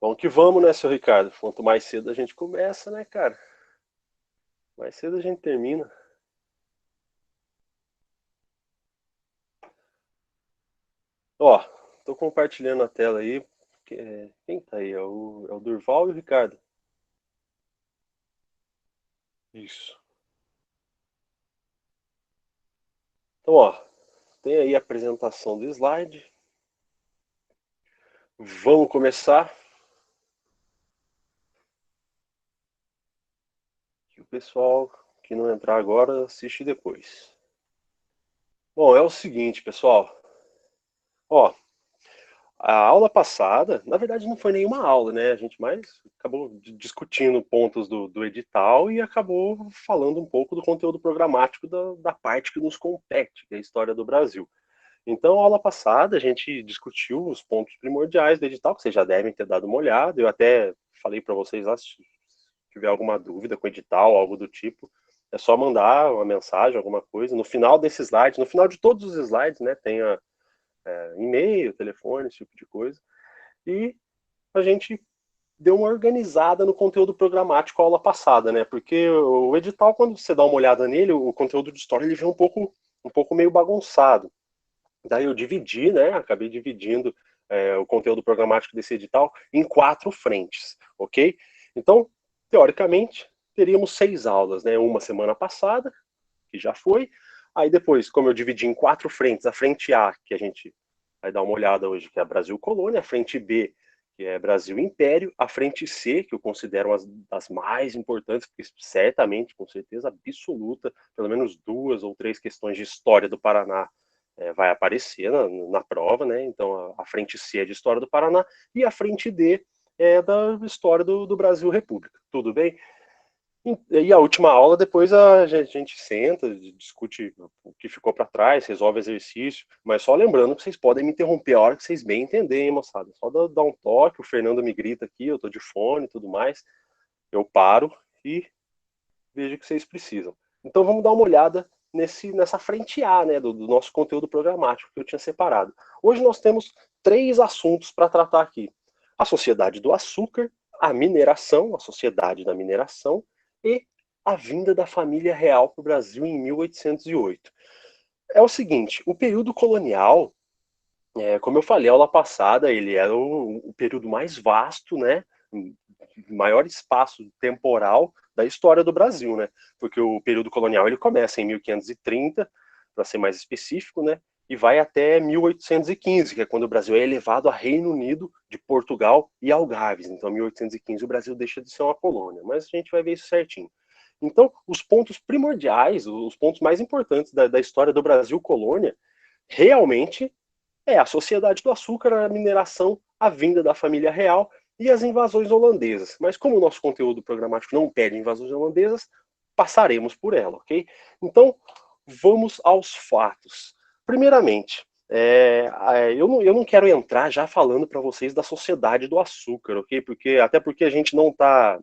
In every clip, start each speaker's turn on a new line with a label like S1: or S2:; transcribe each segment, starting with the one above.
S1: Vamos que vamos, né, seu Ricardo? Quanto mais cedo a gente começa, né, cara? Mais cedo a gente termina. Ó, tô compartilhando a tela aí. Quem tá aí? É o Durval e o Ricardo. Isso. Então, ó, tem aí a apresentação do slide. Vamos começar. E o pessoal que não entrar agora, assiste depois. Bom, é o seguinte, pessoal. Ó, a aula passada, na verdade, não foi nenhuma aula, né? A gente mais acabou discutindo pontos do edital e acabou falando um pouco do conteúdo programático da parte que nos compete, que é a história do Brasil. Então, a aula passada, a gente discutiu os pontos primordiais do edital, que vocês já devem ter dado uma olhada. Eu até falei para vocês lá, se tiver alguma dúvida com o edital, algo do tipo, é só mandar uma mensagem, alguma coisa. No final desse slide, no final de todos os slides, né, tem e-mail, telefone, esse tipo de coisa. E a gente deu uma organizada no conteúdo programático a aula passada, né? Porque o edital, quando você dá uma olhada nele, o conteúdo de história ele vem um pouco meio bagunçado. Daí eu dividi, né? Acabei dividindo o conteúdo programático desse edital em 4 frentes, ok? Então, teoricamente, teríamos 6 aulas, né? Uma semana passada, que já foi. Aí depois, como eu dividi em 4 frentes, a frente A, que a gente vai dar uma olhada hoje, que é Brasil Colônia, a frente B, que é Brasil Império, a frente C, que eu considero as mais importantes, porque certamente, com certeza absoluta, pelo menos 2 ou 3 questões de história do Paraná vai aparecer na prova, né? Então a frente C é de história do Paraná e a frente D é da história do Brasil República. Tudo bem? E a última aula, depois a gente senta, discute o que ficou para trás, resolve exercício, mas só lembrando que vocês podem me interromper a hora que vocês bem entenderem, moçada. Só dar um toque, o Fernando me grita aqui, eu tô de fone e tudo mais, eu paro e vejo o que vocês precisam. Então vamos dar uma olhada nessa frente A, né, do nosso conteúdo programático que eu tinha separado. Hoje nós temos 3 assuntos para tratar aqui: a sociedade do açúcar, a mineração, a sociedade da mineração e a vinda da família real para o Brasil em 1808. É o seguinte, o período colonial, como eu falei a aula passada, ele era o período mais vasto, né, maior espaço temporal da história do Brasil, né? Porque o período colonial ele começa em 1530, para ser mais específico, né? E vai até 1815, que é quando o Brasil é elevado a Reino Unido de Portugal e Algarves. Então, em 1815 o Brasil deixa de ser uma colônia, mas a gente vai ver isso certinho. Então, os pontos primordiais, os pontos mais importantes da história do Brasil colônia, realmente é a sociedade do açúcar, a mineração, a vinda da família real e as invasões holandesas. Mas como o nosso conteúdo programático não pede invasões holandesas, passaremos por ela, ok? Então, vamos aos fatos. Primeiramente, eu não quero entrar já falando para vocês da sociedade do açúcar, ok? Até porque a gente não tá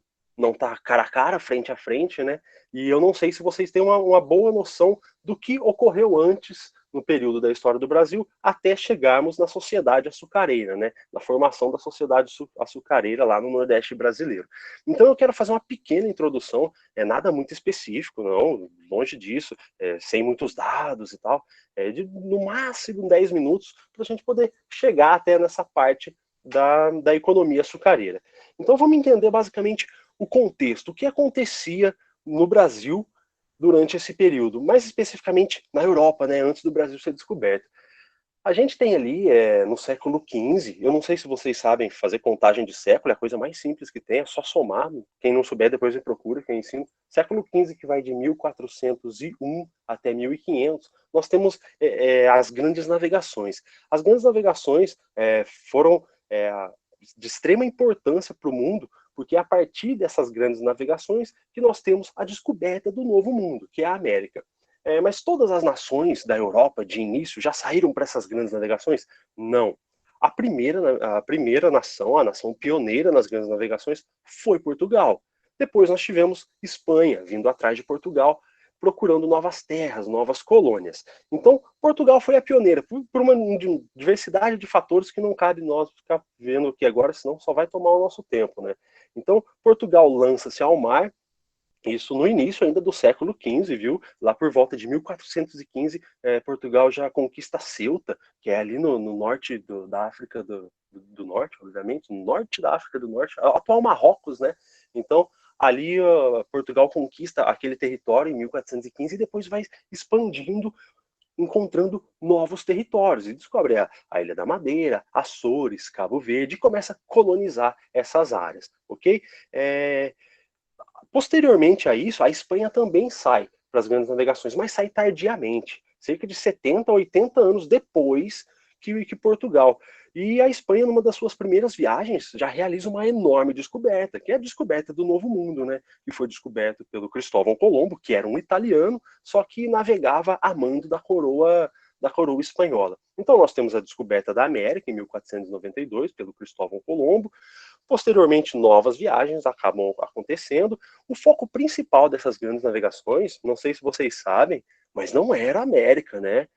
S1: cara a cara, frente a frente, né? E eu não sei se vocês têm uma boa noção do que ocorreu antes no período da história do Brasil até chegarmos na sociedade açucareira, né? Na formação da sociedade açucareira lá no Nordeste brasileiro. Então eu quero fazer uma pequena introdução, nada muito específico, não, longe disso, sem muitos dados e tal, de no máximo 10 minutos para a gente poder chegar até nessa parte da economia açucareira. Então vamos entender basicamente o contexto, o que acontecia no Brasil durante esse período, mais especificamente na Europa, né, antes do Brasil ser descoberto. A gente tem ali, no século XV, eu não sei se vocês sabem fazer contagem de século, é a coisa mais simples que tem, é só somar, quem não souber depois me procura, que eu ensino. Século XV, que vai de 1401 até 1500, nós temos as grandes navegações. As grandes navegações foram de extrema importância para o mundo, porque é a partir dessas grandes navegações que nós temos a descoberta do novo mundo, que é a América. Mas todas as nações da Europa de início já saíram para essas grandes navegações? Não. A primeira nação, a nação pioneira nas grandes navegações, foi Portugal. Depois nós tivemos Espanha, vindo atrás de Portugal. procurando novas terras, novas colônias. Então, Portugal foi a pioneira, por uma diversidade de fatores que não cabe nós ficar vendo aqui agora, senão só vai tomar o nosso tempo, né? Então, Portugal lança-se ao mar, isso no início ainda do século XV, viu? Lá por volta de 1415, Portugal já conquista Ceuta, que é ali no norte da África do Norte, obviamente, no norte da África do Norte, atual Marrocos, né? Então, ali Portugal conquista aquele território em 1415 e depois vai expandindo, encontrando novos territórios, e descobre a Ilha da Madeira, Açores, Cabo Verde, e começa a colonizar essas áreas, ok? Posteriormente a isso, a Espanha também sai para as grandes navegações, mas sai tardiamente, cerca de 70 a 80 anos depois que Portugal. E a Espanha, numa das suas primeiras viagens, já realiza uma enorme descoberta, que é a descoberta do Novo Mundo, né? Que foi descoberto pelo Cristóvão Colombo, que era um italiano, só que navegava a mando da coroa espanhola. Então nós temos a descoberta da América em 1492 pelo Cristóvão Colombo. Posteriormente, novas viagens acabam acontecendo. O foco principal dessas grandes navegações, não sei se vocês sabem, mas não era a América, né?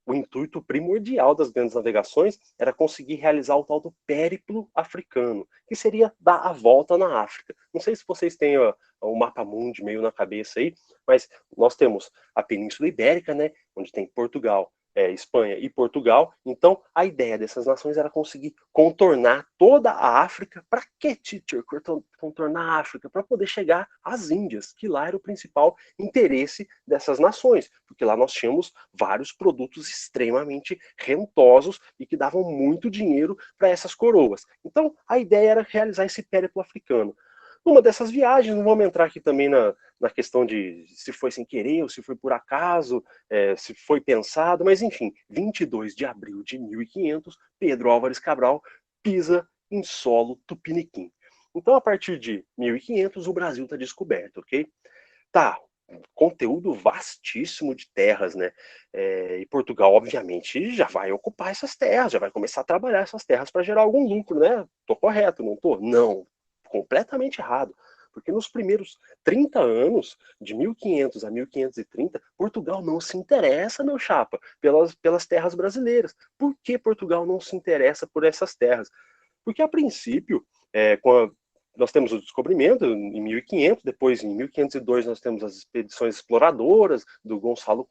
S1: O intuito primordial das grandes navegações era conseguir realizar o tal do périplo africano, que seria dar a volta na África. Não sei se vocês têm o mapa mundi meio na cabeça aí, mas nós temos a Península Ibérica, né? Onde tem Portugal, Espanha e Portugal. Então, a ideia dessas nações era conseguir contornar toda a África. Para que, teacher, contornar a África? Para poder chegar às Índias, que lá era o principal interesse dessas nações, porque lá nós tínhamos vários produtos extremamente rentosos e que davam muito dinheiro para essas coroas. Então, a ideia era realizar esse périplo africano. Numa dessas viagens, não vamos entrar aqui também na questão de se foi sem querer ou se foi por acaso, se foi pensado, mas enfim, 22 de abril de 1500, Pedro Álvares Cabral pisa em solo tupiniquim. Então, a partir de 1500, o Brasil está descoberto, ok? Tá, conteúdo vastíssimo de terras, né? E Portugal, obviamente, já vai ocupar essas terras, já vai começar a trabalhar essas terras para gerar algum lucro, né? Tô correto, não tô? Não, completamente errado. Porque nos primeiros 30 anos, de 1500 a 1530, Portugal não se interessa, meu chapa, pelas terras brasileiras. Por que Portugal não se interessa por essas terras? Porque, a princípio, nós temos o descobrimento em 1500, depois em 1502 nós temos as expedições exploradoras do Gonçalo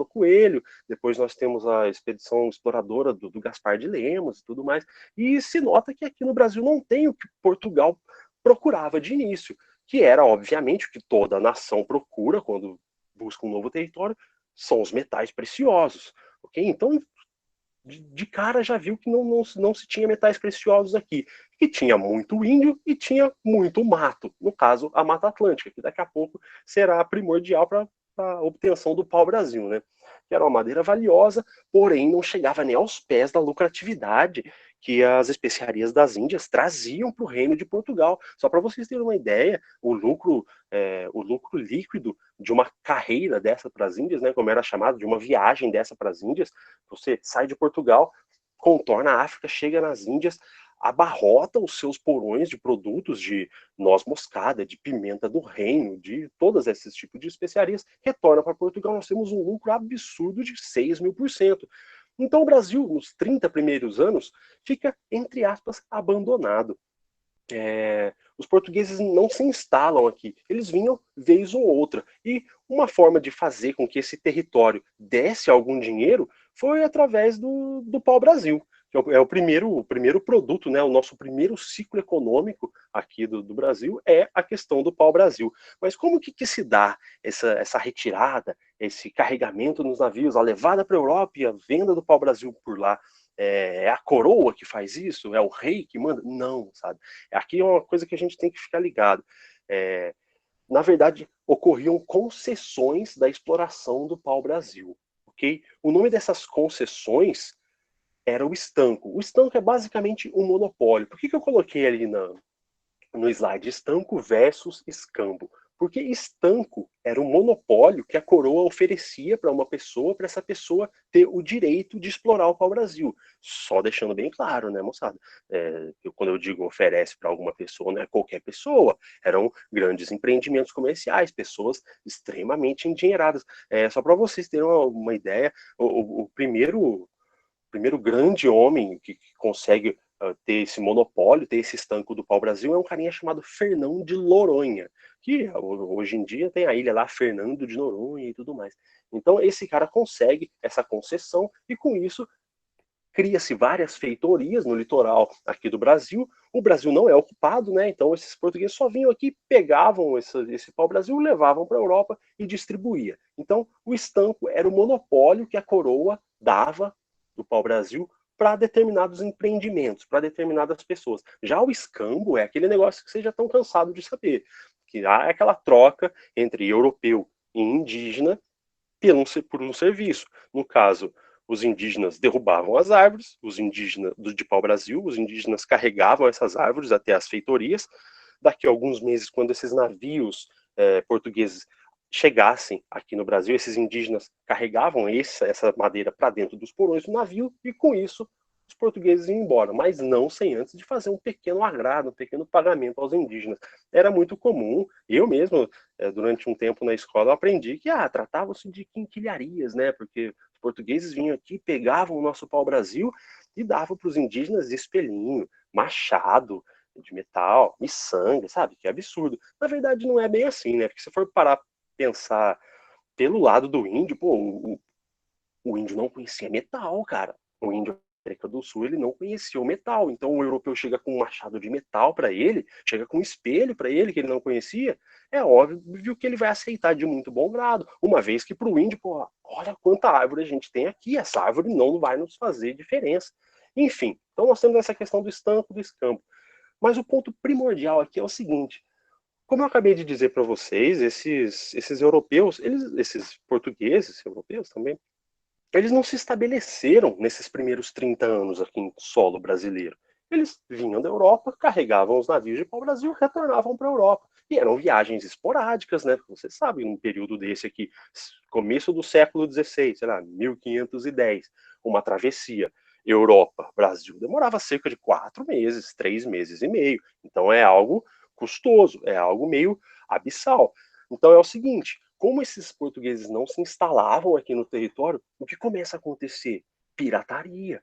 S1: Coelho, depois nós temos a expedição exploradora do Gaspar de Lemos e tudo mais, e se nota que aqui no Brasil não tem o que Portugal procurava de início, que era, obviamente, o que toda nação procura quando busca um novo território, são os metais preciosos, ok? Então, de cara já viu que não se tinha metais preciosos aqui, que tinha muito índio e tinha muito mato, no caso a Mata Atlântica, que daqui a pouco será primordial para a obtenção do pau-brasil, né? Que era uma madeira valiosa, porém não chegava nem aos pés da lucratividade que as especiarias das Índias traziam para o reino de Portugal. Só para vocês terem uma ideia, o lucro líquido de uma carreira dessa para as Índias, né, como era chamado, de uma viagem dessa para as Índias, você sai de Portugal, contorna a África, chega nas Índias, abarrota os seus porões de produtos de noz moscada, de pimenta do reino, de todos esses tipos de especiarias, retorna para Portugal, nós temos um lucro absurdo de 6.000%. Então o Brasil, nos 30 primeiros anos, fica, entre aspas, abandonado. Os portugueses não se instalam aqui, eles vinham vez ou outra. E uma forma de fazer com que esse território desse algum dinheiro foi através do pau-brasil, que é o primeiro produto, né, o nosso primeiro ciclo econômico aqui do Brasil é a questão do pau-brasil. Mas como que se dá essa retirada, esse carregamento nos navios, a levada para a Europa e a venda do pau-brasil por lá? É a coroa que faz isso? É o rei que manda? Não, sabe? Aqui é uma coisa que a gente tem que ficar ligado. Na verdade, ocorriam concessões da exploração do pau-brasil, ok? O nome dessas concessões era o estanco. O estanco é basicamente um monopólio. Por que eu coloquei ali no slide estanco versus escambo? Porque estanco era um monopólio que a coroa oferecia para uma pessoa, para essa pessoa ter o direito de explorar o pau-brasil. Só deixando bem claro, né, moçada? Quando eu digo oferece para alguma pessoa, não é qualquer pessoa. Eram grandes empreendimentos comerciais, pessoas extremamente endinheiradas. Só para vocês terem uma ideia, o primeiro grande homem que consegue ter esse monopólio, ter esse estanco do pau-brasil, é um carinha chamado Fernão de Noronha, que hoje em dia tem a ilha lá, Fernando de Noronha e tudo mais. Então esse cara consegue essa concessão e com isso cria-se várias feitorias no litoral aqui do Brasil. O Brasil não é ocupado, né? Então esses portugueses só vinham aqui, pegavam esse pau-brasil, levavam para a Europa e distribuía. Então o estanco era o monopólio que a coroa dava do pau-brasil para determinados empreendimentos, para determinadas pessoas. Já o escambo é aquele negócio que vocês já estão cansados de saber, que há aquela troca entre europeu e indígena por um serviço. No caso, os indígenas derrubavam as árvores, os indígenas de pau-brasil, os indígenas carregavam essas árvores até as feitorias. Daqui a alguns meses, quando esses navios portugueses chegassem aqui no Brasil, esses indígenas carregavam essa madeira para dentro dos porões do navio e com isso os portugueses iam embora, mas não sem antes de fazer um pequeno agrado, um pequeno pagamento aos indígenas. Era muito comum, eu mesmo, durante um tempo na escola, aprendi que tratava-se de quinquilharias, né? Porque os portugueses vinham aqui, pegavam o nosso pau-brasil e davam para os indígenas espelhinho, machado de metal, miçanga, sabe? Que absurdo. Na verdade, não é bem assim, né? Porque se for parar pensar pelo lado do índio, pô, o índio não conhecia metal, cara. O índio da América do Sul, ele não conhecia o metal. Então o europeu chega com um machado de metal para ele, chega com um espelho para ele que ele não conhecia, é óbvio que ele vai aceitar de muito bom grado. Uma vez que para o índio, pô, olha quanta árvore a gente tem aqui, essa árvore não vai nos fazer diferença. Enfim, então nós temos essa questão do estanco, do escampo. Mas o ponto primordial aqui é o seguinte: como eu acabei de dizer para vocês, esses europeus, esses portugueses, europeus também, eles não se estabeleceram nesses primeiros 30 anos aqui em solo brasileiro. Eles vinham da Europa, carregavam os navios de pau-brasil, retornavam para a Europa. E eram viagens esporádicas, né? Você sabe, um período desse aqui, começo do século XVI, sei lá, 1510, uma travessia Europa-Brasil demorava cerca de 4 meses, 3 meses e meio. Então é algo custoso, é algo meio abissal. Então é o seguinte: como esses portugueses não se instalavam aqui no território, o que começa a acontecer? Pirataria.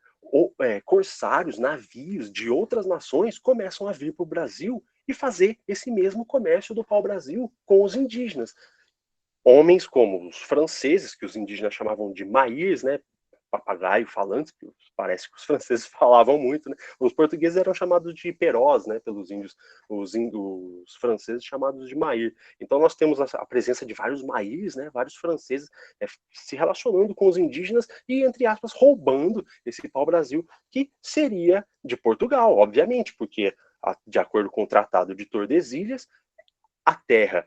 S1: Corsários, navios de outras nações começam a vir para o Brasil e fazer esse mesmo comércio do pau-brasil com os indígenas. Homens como os franceses, que os indígenas chamavam de maírs, né? Papagaio falantes, que parece que os franceses falavam muito, né? Os portugueses eram chamados de perós, né? Pelos índios, os franceses chamados de maír. Então nós temos a presença de vários maírs, né? Vários franceses se relacionando com os indígenas e, entre aspas, roubando esse pau-brasil que seria de Portugal, obviamente, porque de acordo com o Tratado de Tordesilhas, a terra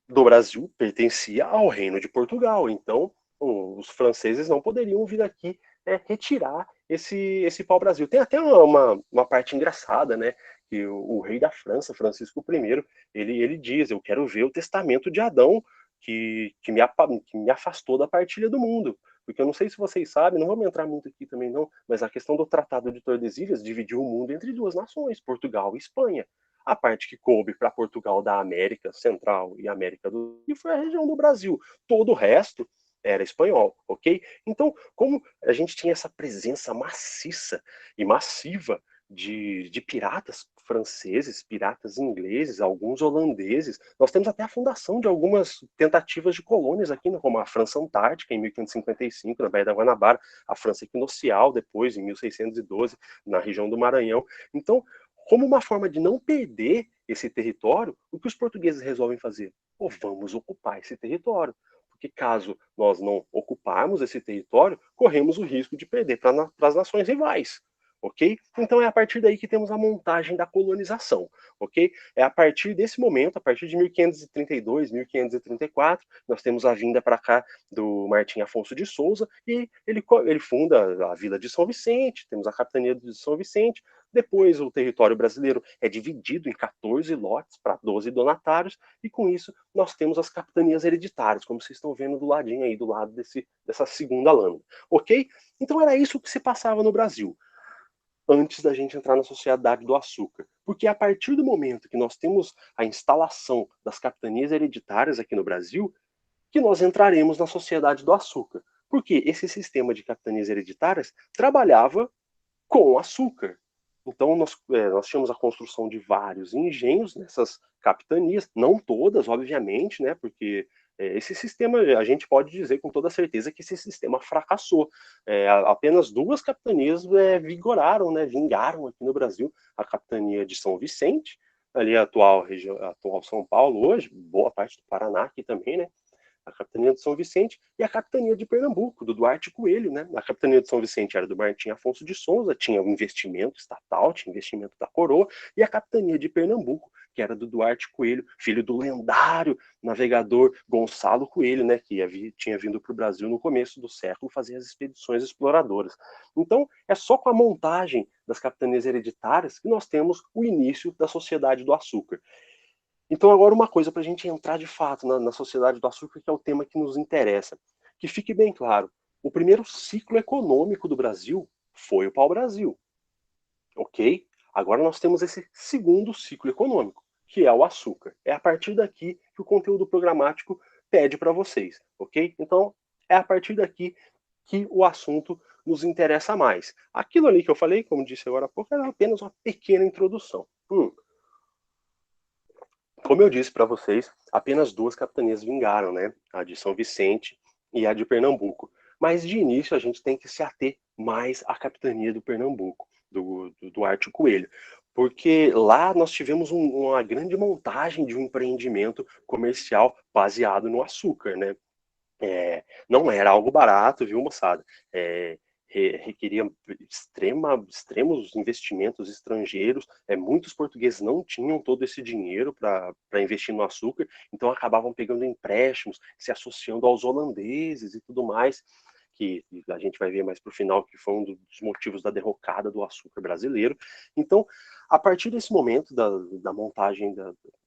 S1: do Brasil pertencia ao Reino de Portugal. Então, os franceses não poderiam vir aqui retirar esse pau-brasil. Tem até uma parte engraçada, né? Que o rei da França, Francisco I, ele diz: eu quero ver o testamento de Adão que me afastou da partilha do mundo. Porque eu não sei se vocês sabem, não vamos entrar muito aqui também não, mas a questão do Tratado de Tordesilhas dividiu o mundo entre duas nações, Portugal e Espanha. A parte que coube para Portugal da América Central e América do Sul foi a região do Brasil. Todo o resto era espanhol, ok? Então, como a gente tinha essa presença maciça e massiva de piratas franceses, piratas ingleses, alguns holandeses, nós temos até a fundação de algumas tentativas de colônias aqui, né, como a França Antártica, em 1555, na Baía da Guanabara, a França Equinocial, depois, em 1612, na região do Maranhão. Então, como uma forma de não perder esse território, o que os portugueses resolvem fazer? Pô, vamos ocupar esse território. Porque caso nós não ocuparmos esse território, corremos o risco de perder para as nações rivais. ok? Então é a partir daí que temos a montagem da colonização, ok? É a partir desse momento, a partir de 1532, 1534, nós temos a vinda para cá do Martim Afonso de Souza, e ele funda a Vila de São Vicente, temos a capitania de São Vicente. Depois o território brasileiro é dividido em 14 lotes para 12 donatários, e com isso nós temos as capitanias hereditárias, como vocês estão vendo do ladinho aí, do lado dessa segunda lâmina, ok? Então era isso que se passava no Brasil antes da gente entrar na sociedade do açúcar. Porque a partir do momento que nós temos a instalação das capitanias hereditárias aqui no Brasil, que nós entraremos na sociedade do açúcar. Porque esse sistema de capitanias hereditárias trabalhava com açúcar. Então, nós tínhamos a construção de vários engenhos nessas capitanias, não todas, obviamente, né, porque esse sistema, a gente pode dizer com toda certeza que esse sistema fracassou. Apenas duas capitanias vigoraram, né, vingaram aqui no Brasil, a capitania de São Vicente, ali a atual São Paulo hoje, boa parte do Paraná aqui também, né, a capitania de São Vicente e a capitania de Pernambuco, do Duarte Coelho, né? A capitania de São Vicente era do Martim Afonso de Souza, tinha um investimento estatal, tinha investimento da coroa, e a capitania de Pernambuco, que era do Duarte Coelho, filho do lendário navegador Gonçalo Coelho, né? Que tinha vindo para o Brasil no começo do século fazer as expedições exploradoras. Então, é só com a montagem das capitanias hereditárias que nós temos o início da Sociedade do Açúcar. Então, agora uma coisa para a gente entrar de fato na sociedade do açúcar, que é o tema que nos interessa. Que fique bem claro, o primeiro ciclo econômico do Brasil foi o pau-brasil, ok? Agora nós temos esse segundo ciclo econômico, que é o açúcar. É a partir daqui que o conteúdo programático pede para vocês, ok? Então, é a partir daqui que o assunto nos interessa mais. Aquilo ali que eu falei, como disse agora há pouco, era apenas uma pequena introdução. Como eu disse para vocês, apenas duas capitanias vingaram, né? A de São Vicente e a de Pernambuco. Mas de início a gente tem que se ater mais à capitania do Pernambuco, do Duarte Coelho. Porque lá nós tivemos uma grande montagem de um empreendimento comercial baseado no açúcar, né? Não era algo barato, viu, moçada? Requeria extremos investimentos estrangeiros. Muitos portugueses não tinham todo esse dinheiro para investir no açúcar, então acabavam pegando empréstimos, se associando aos holandeses e tudo mais, que a gente vai ver mais para o final, que foi um dos motivos da derrocada do açúcar brasileiro. Então, a partir desse momento da montagem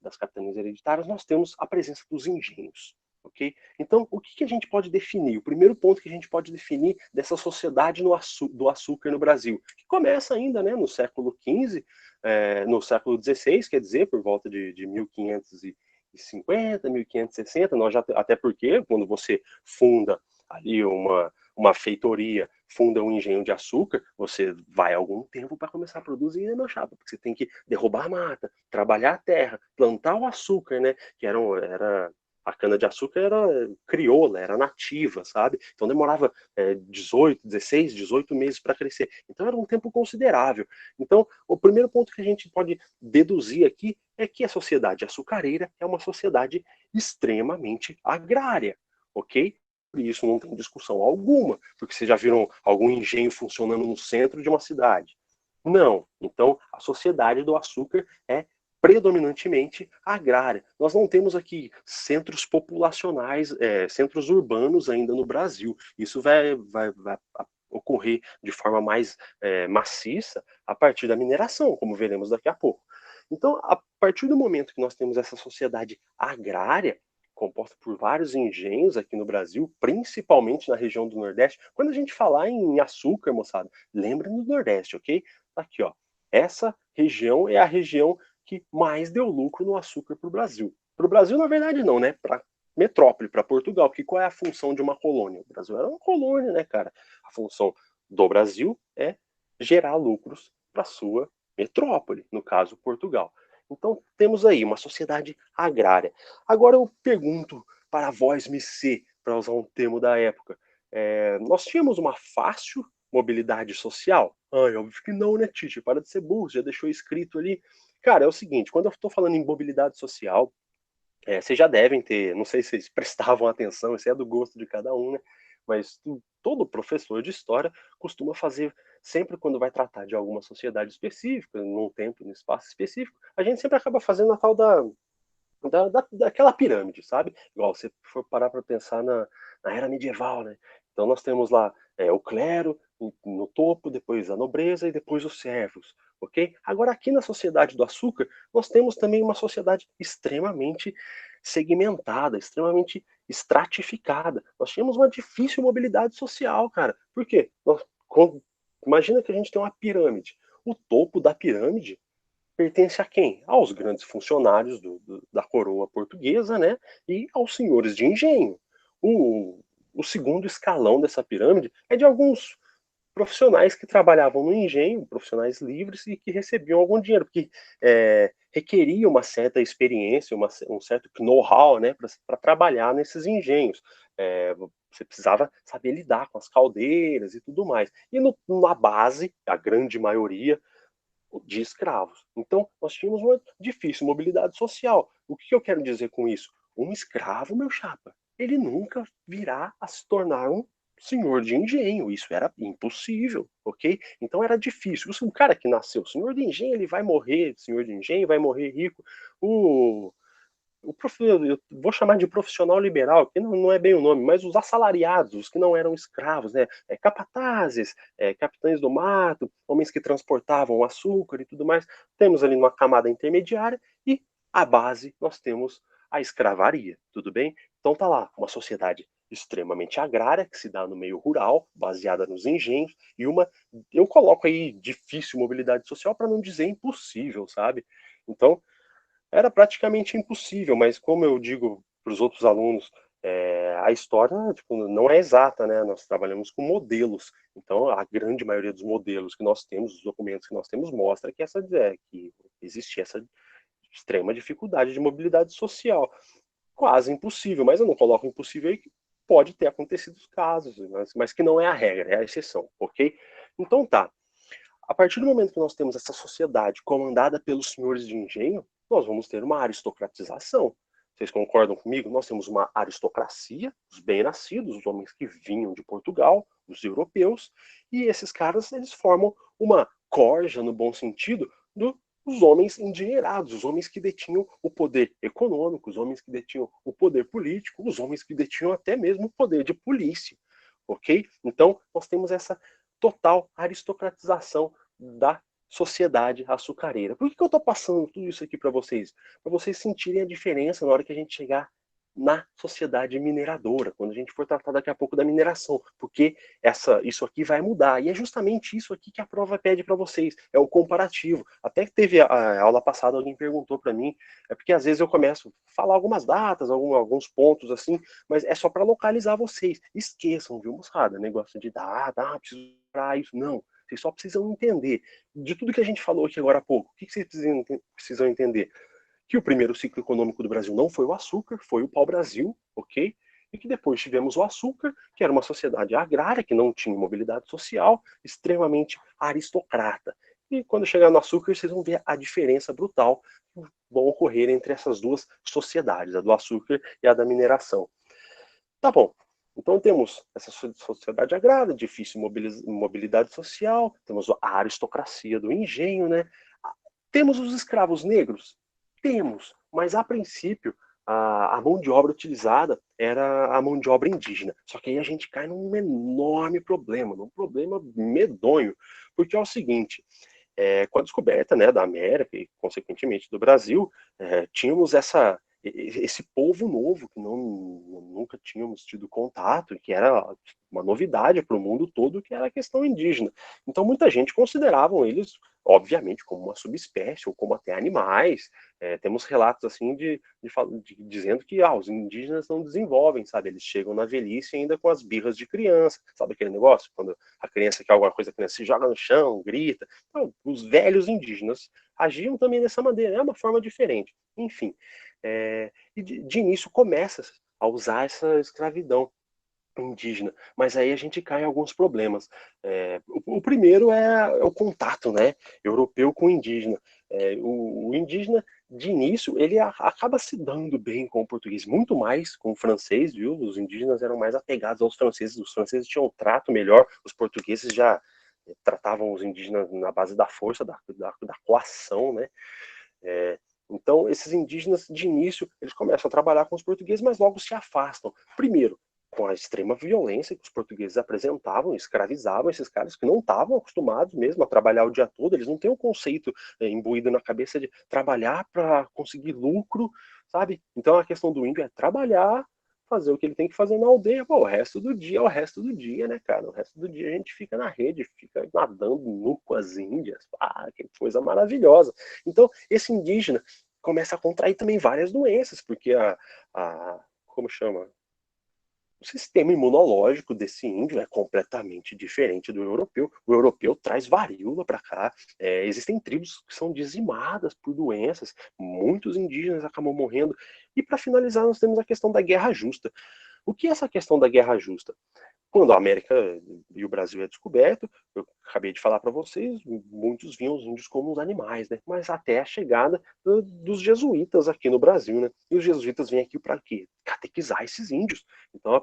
S1: das capitanias hereditárias, nós temos a presença dos engenhos. Ok? Então, o que a gente pode definir? O primeiro ponto que a gente pode definir dessa sociedade do açúcar no Brasil, que começa ainda, né, no século XV, no século XVI, quer dizer, por volta de 1550, 1560, até porque quando você funda ali uma feitoria, funda um engenho de açúcar, você vai algum tempo para começar a produzir, né, meu chapa? Porque você tem que derrubar a mata, trabalhar a terra, plantar o açúcar, né? Que era a cana-de-açúcar era crioula, era nativa, sabe? Então demorava 18 meses para crescer. Então era um tempo considerável. Então, o primeiro ponto que a gente pode deduzir aqui é que a sociedade açucareira é uma sociedade extremamente agrária, ok? Por isso não tem discussão alguma, porque vocês já viram algum engenho funcionando no centro de uma cidade? Não. Então, a sociedade do açúcar é predominantemente agrária. Nós não temos aqui centros populacionais, centros urbanos ainda no Brasil. Isso vai ocorrer de forma mais maciça a partir da mineração, como veremos daqui a pouco. Então, a partir do momento que nós temos essa sociedade agrária, composta por vários engenhos aqui no Brasil, principalmente na região do Nordeste. Quando a gente falar em açúcar, moçada, lembra do Nordeste, ok? Aqui, ó. Essa região é a região que mais deu lucro no açúcar para o Brasil. Para o Brasil, na verdade, não, né? Para metrópole, para Portugal. Porque qual é a função de uma colônia? O Brasil era uma colônia, né, cara? A função do Brasil é gerar lucros para sua metrópole, no caso, Portugal. Então, temos aí uma sociedade agrária. Agora eu pergunto para vós, Missê, para usar um termo da época, nós tínhamos uma fácil mobilidade social? Ai, óbvio que não, né, Tite? Para de ser burro, já deixou escrito ali. Cara, é o seguinte, quando eu estou falando em mobilidade social, vocês já devem ter, não sei se vocês prestavam atenção, isso é do gosto de cada um, né? Mas todo professor de história costuma fazer sempre quando vai tratar de alguma sociedade específica, num tempo, num espaço específico, a gente sempre acaba fazendo a tal daquela pirâmide, sabe? Igual você for parar para pensar na era medieval, né? Então nós temos lá o clero no topo, depois a nobreza e depois os servos, ok? Agora aqui na Sociedade do Açúcar, nós temos também uma sociedade extremamente segmentada, extremamente estratificada. Nós tínhamos uma difícil mobilidade social, cara. Por quê? Imagina que a gente tem uma pirâmide. O topo da pirâmide pertence a quem? Aos grandes funcionários da coroa portuguesa, né? E aos senhores de engenho. O segundo escalão dessa pirâmide é de alguns profissionais que trabalhavam no engenho, profissionais livres e que recebiam algum dinheiro, porque requeria uma certa experiência, um certo know-how, né, para trabalhar nesses engenhos. Você precisava saber lidar com as caldeiras e tudo mais. E na base, a grande maioria de escravos. Então, nós tínhamos uma difícil mobilidade social. O que eu quero dizer com isso? Um escravo, meu chapa, ele nunca virá a se tornar um senhor de engenho. Isso era impossível, ok? Então era difícil. O cara que nasceu senhor de engenho, ele vai morrer senhor de engenho, vai morrer rico. Eu vou chamar de profissional liberal, que não é bem o nome, mas os assalariados, os que não eram escravos, né? Capatazes, capitães do mato, homens que transportavam açúcar e tudo mais. Temos ali uma camada intermediária e a base nós temos a escravaria, tudo bem? Então tá lá, uma sociedade extremamente agrária, que se dá no meio rural, baseada nos engenhos, e eu coloco aí difícil mobilidade social para não dizer impossível, sabe? Então, era praticamente impossível, mas como eu digo para os outros alunos, a história tipo, não é exata, né? Nós trabalhamos com modelos, então a grande maioria dos modelos que nós temos, os documentos que nós temos, mostra que existia essa extrema dificuldade de mobilidade social. Quase impossível, mas eu não coloco impossível aí que pode ter acontecido os casos, mas que não é a regra, é a exceção, ok? Então tá. A partir do momento que nós temos essa sociedade comandada pelos senhores de engenho, nós vamos ter uma aristocratização. Vocês concordam comigo? Nós temos uma aristocracia, os bem-nascidos, os homens que vinham de Portugal, os europeus, e esses caras eles formam uma corja, no bom sentido, dos homens endinheirados, os homens que detinham o poder econômico, os homens que detinham o poder político, os homens que detinham até mesmo o poder de polícia, ok? Então, nós temos essa total aristocratização da sociedade açucareira. Por que eu estou passando tudo isso aqui para vocês? Para vocês sentirem a diferença na hora que a gente chegar na sociedade mineradora, quando a gente for tratar daqui a pouco da mineração, porque isso aqui vai mudar, e é justamente isso aqui que a prova pede para vocês, é o comparativo. Até que teve a aula passada, alguém perguntou para mim, é porque às vezes eu começo a falar algumas datas, alguns pontos assim, mas é só para localizar vocês. Esqueçam, viu, moçada? Negócio de data, preciso para isso. Não, vocês só precisam entender. De tudo que a gente falou aqui agora há pouco, o que vocês precisam entender? Que o primeiro ciclo econômico do Brasil não foi o açúcar, foi o pau-brasil, ok? E que depois tivemos o açúcar, que era uma sociedade agrária, que não tinha mobilidade social, extremamente aristocrata. E quando chegar no açúcar, vocês vão ver a diferença brutal que vão ocorrer entre essas duas sociedades, a do açúcar e a da mineração. Tá bom. Então temos essa sociedade agrária, difícil mobilidade social, temos a aristocracia do engenho, né? Temos os escravos negros? Temos, mas a princípio a mão de obra utilizada era a mão de obra indígena. Só que aí a gente cai num enorme problema, num problema medonho, porque é o seguinte, com a descoberta, né, da América e, consequentemente, do Brasil, tínhamos esse povo novo que nunca tínhamos tido contato, e que era uma novidade para o mundo todo, que era a questão indígena. Então, muita gente consideravam eles, obviamente, como uma subespécie, ou como até animais. Temos relatos assim dizendo que os indígenas não desenvolvem, sabe? Eles chegam na velhice ainda com as birras de criança, sabe aquele negócio? Quando a criança quer alguma coisa, a criança se joga no chão, grita. Então, os velhos indígenas agiam também dessa maneira, é uma forma diferente. Enfim, e de início começa a usar essa escravidão indígena, mas aí a gente cai em alguns problemas. O primeiro é o contato, né, europeu com indígena. O indígena de início, ele acaba se dando bem com o português, muito mais com o francês, viu? Os indígenas eram mais apegados aos franceses, os franceses tinham um trato melhor, os portugueses já tratavam os indígenas na base da força, da coação, né? Então, esses indígenas, de início, eles começam a trabalhar com os portugueses, mas logo se afastam. Primeiro, com a extrema violência que os portugueses apresentavam, escravizavam esses caras que não estavam acostumados mesmo a trabalhar o dia todo, eles não têm o conceito imbuído na cabeça de trabalhar para conseguir lucro, sabe? Então a questão do índio é trabalhar, fazer o que ele tem que fazer na aldeia. Pô, o resto do dia é o resto do dia, né, cara? O resto do dia a gente fica na rede, fica nadando nu com as índias. Ah, que coisa maravilhosa. Então, esse indígena começa a contrair também várias doenças, porque como chama? O sistema imunológico desse índio é completamente diferente do europeu. O europeu traz varíola para cá. Existem tribos que são dizimadas por doenças. Muitos indígenas acabam morrendo. E para finalizar, nós temos a questão da guerra justa. O que é essa questão da guerra justa? Quando a América e o Brasil é descoberto, eu acabei de falar para vocês, muitos viam os índios como uns animais, né? Mas até a chegada dos jesuítas aqui no Brasil, né? E os jesuítas vêm aqui para quê? Catequizar esses índios. Então, a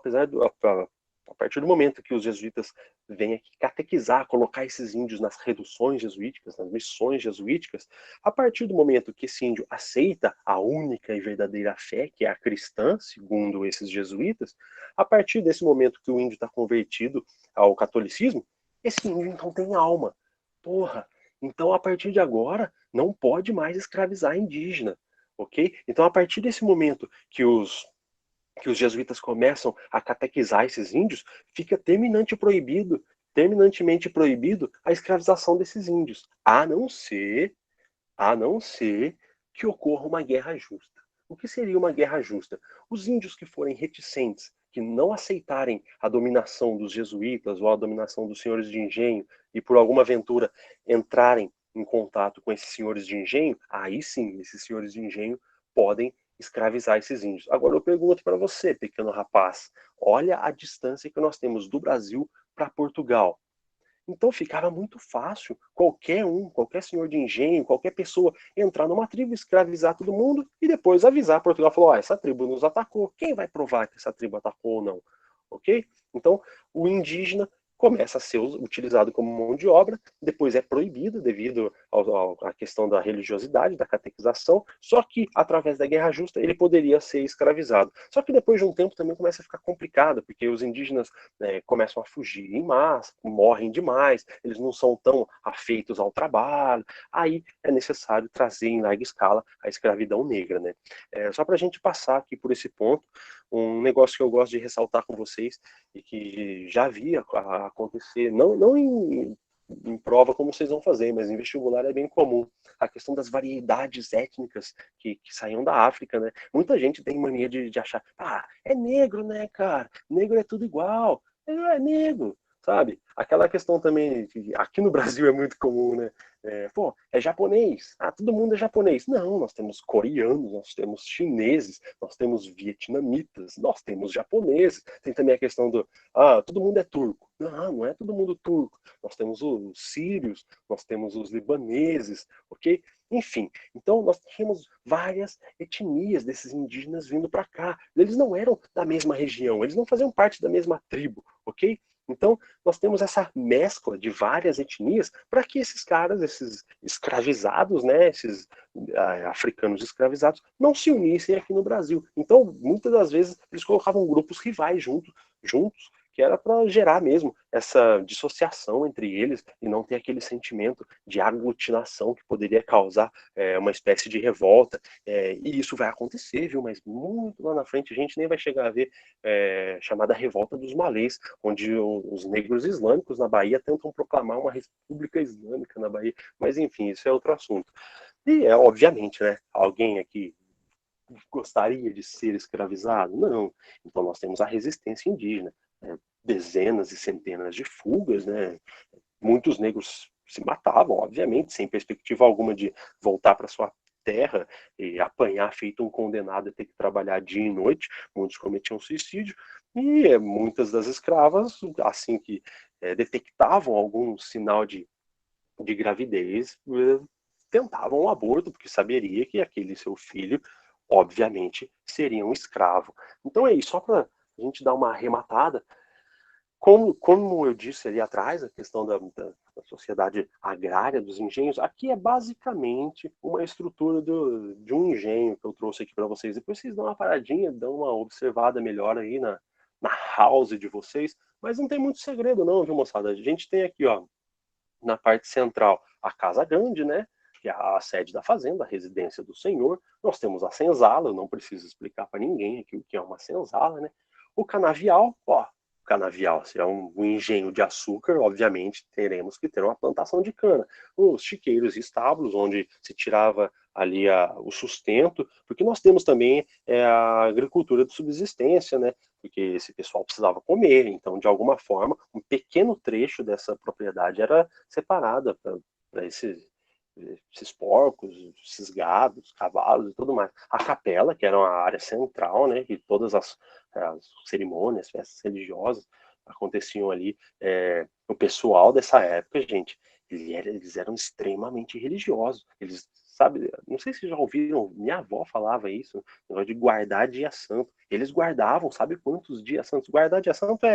S1: partir do momento que os jesuítas vêm aqui catequizar, colocar esses índios nas reduções jesuíticas, nas missões jesuíticas, a partir do momento que esse índio aceita a única e verdadeira fé, que é a cristã, segundo esses jesuítas, a partir desse momento que o índio está convertido ao catolicismo, esse índio então tem alma. Porra, então a partir de agora não pode mais escravizar indígena, ok? Então a partir desse momento que os jesuítas começam a catequizar esses índios, fica terminantemente proibido a escravização desses índios, a não ser que ocorra uma guerra justa. O que seria uma guerra justa? Os índios que forem reticentes, que não aceitarem a dominação dos jesuítas ou a dominação dos senhores de engenho e por alguma aventura entrarem em contato com esses senhores de engenho, aí sim, esses senhores de engenho podem escravizar esses índios. Agora eu pergunto para você, pequeno rapaz, olha a distância que nós temos do Brasil para Portugal. Então ficava muito fácil qualquer senhor de engenho, qualquer pessoa entrar numa tribo, escravizar todo mundo e depois avisar Portugal, falou, essa tribo nos atacou, quem vai provar que essa tribo atacou ou não? Ok? Então o indígena começa a ser utilizado como mão de obra, depois é proibido devido à questão da religiosidade, da catequização, só que através da guerra justa ele poderia ser escravizado. Só que depois de um tempo também começa a ficar complicado, porque os indígenas começam a fugir em massa, morrem demais, eles não são tão afeitos ao trabalho, aí é necessário trazer em larga escala a escravidão negra, né? Só para a gente passar aqui por esse ponto, um negócio que eu gosto de ressaltar com vocês e que já havia acontecer, não em prova como vocês vão fazer, mas em vestibular é bem comum. A questão das variedades étnicas que saíam da África, né? Muita gente tem mania de achar, é negro, né, cara? Negro é tudo igual. Ele não é negro, sabe? Aquela questão também, que aqui no Brasil é muito comum, né? É japonês. Todo mundo é japonês. Não, nós temos coreanos, nós temos chineses, nós temos vietnamitas, nós temos japoneses. Tem também a questão todo mundo é turco. Não, não é todo mundo turco. Nós temos os sírios, nós temos os libaneses, ok? Enfim, então nós tínhamos várias etnias desses indígenas vindo para cá. Eles não eram da mesma região, eles não faziam parte da mesma tribo, ok? Então, nós temos essa mescla de várias etnias para que esses caras, esses escravizados, né, esses africanos escravizados, não se unissem aqui no Brasil. Então, muitas das vezes, eles colocavam grupos rivais juntos que era para gerar mesmo essa dissociação entre eles e não ter aquele sentimento de aglutinação que poderia causar uma espécie de revolta. E isso vai acontecer, viu? Mas muito lá na frente a gente nem vai chegar a ver chamada Revolta dos Malês, onde os negros islâmicos na Bahia tentam proclamar uma república islâmica na Bahia. Mas enfim, isso é outro assunto. E obviamente, né? Alguém aqui gostaria de ser escravizado? Não. Então nós temos a resistência indígena, dezenas e centenas de fugas, né? Muitos negros se matavam, obviamente, sem perspectiva alguma de voltar para sua terra e apanhar feito um condenado a ter que trabalhar dia e noite. Muitos cometiam suicídio e muitas das escravas, assim que detectavam algum sinal de gravidez, tentavam o aborto, porque saberia que aquele seu filho, obviamente, seria um escravo. Então é isso, só para a gente dar uma arrematada. Como eu disse ali atrás, a questão da sociedade agrária, dos engenhos, aqui é basicamente uma estrutura de um engenho que eu trouxe aqui para vocês. Depois vocês dão uma paradinha, dão uma observada melhor aí na house de vocês, mas não tem muito segredo não, viu, moçada? A gente tem aqui, ó, na parte central, a Casa Grande, né? Que é a sede da fazenda, a residência do senhor. Nós temos a senzala, eu não preciso explicar para ninguém aqui o que é uma senzala, né? O canavial, ó, canavial, se é um engenho de açúcar, obviamente teremos que ter uma plantação de cana. Os chiqueiros e estábulos, onde se tirava ali o sustento, porque nós temos também a agricultura de subsistência, né? Porque esse pessoal precisava comer, então, de alguma forma, um pequeno trecho dessa propriedade era separada para esses porcos, esses gados, cavalos e tudo mais. A capela, que era uma área central, né, e todas as cerimônias, festas religiosas aconteciam ali. O pessoal dessa época, gente, eles eram extremamente religiosos. Eles, sabe, não sei se já ouviram, minha avó falava isso, negócio de guardar dia santo. Eles guardavam, sabe quantos dias santos? Guardar dia santo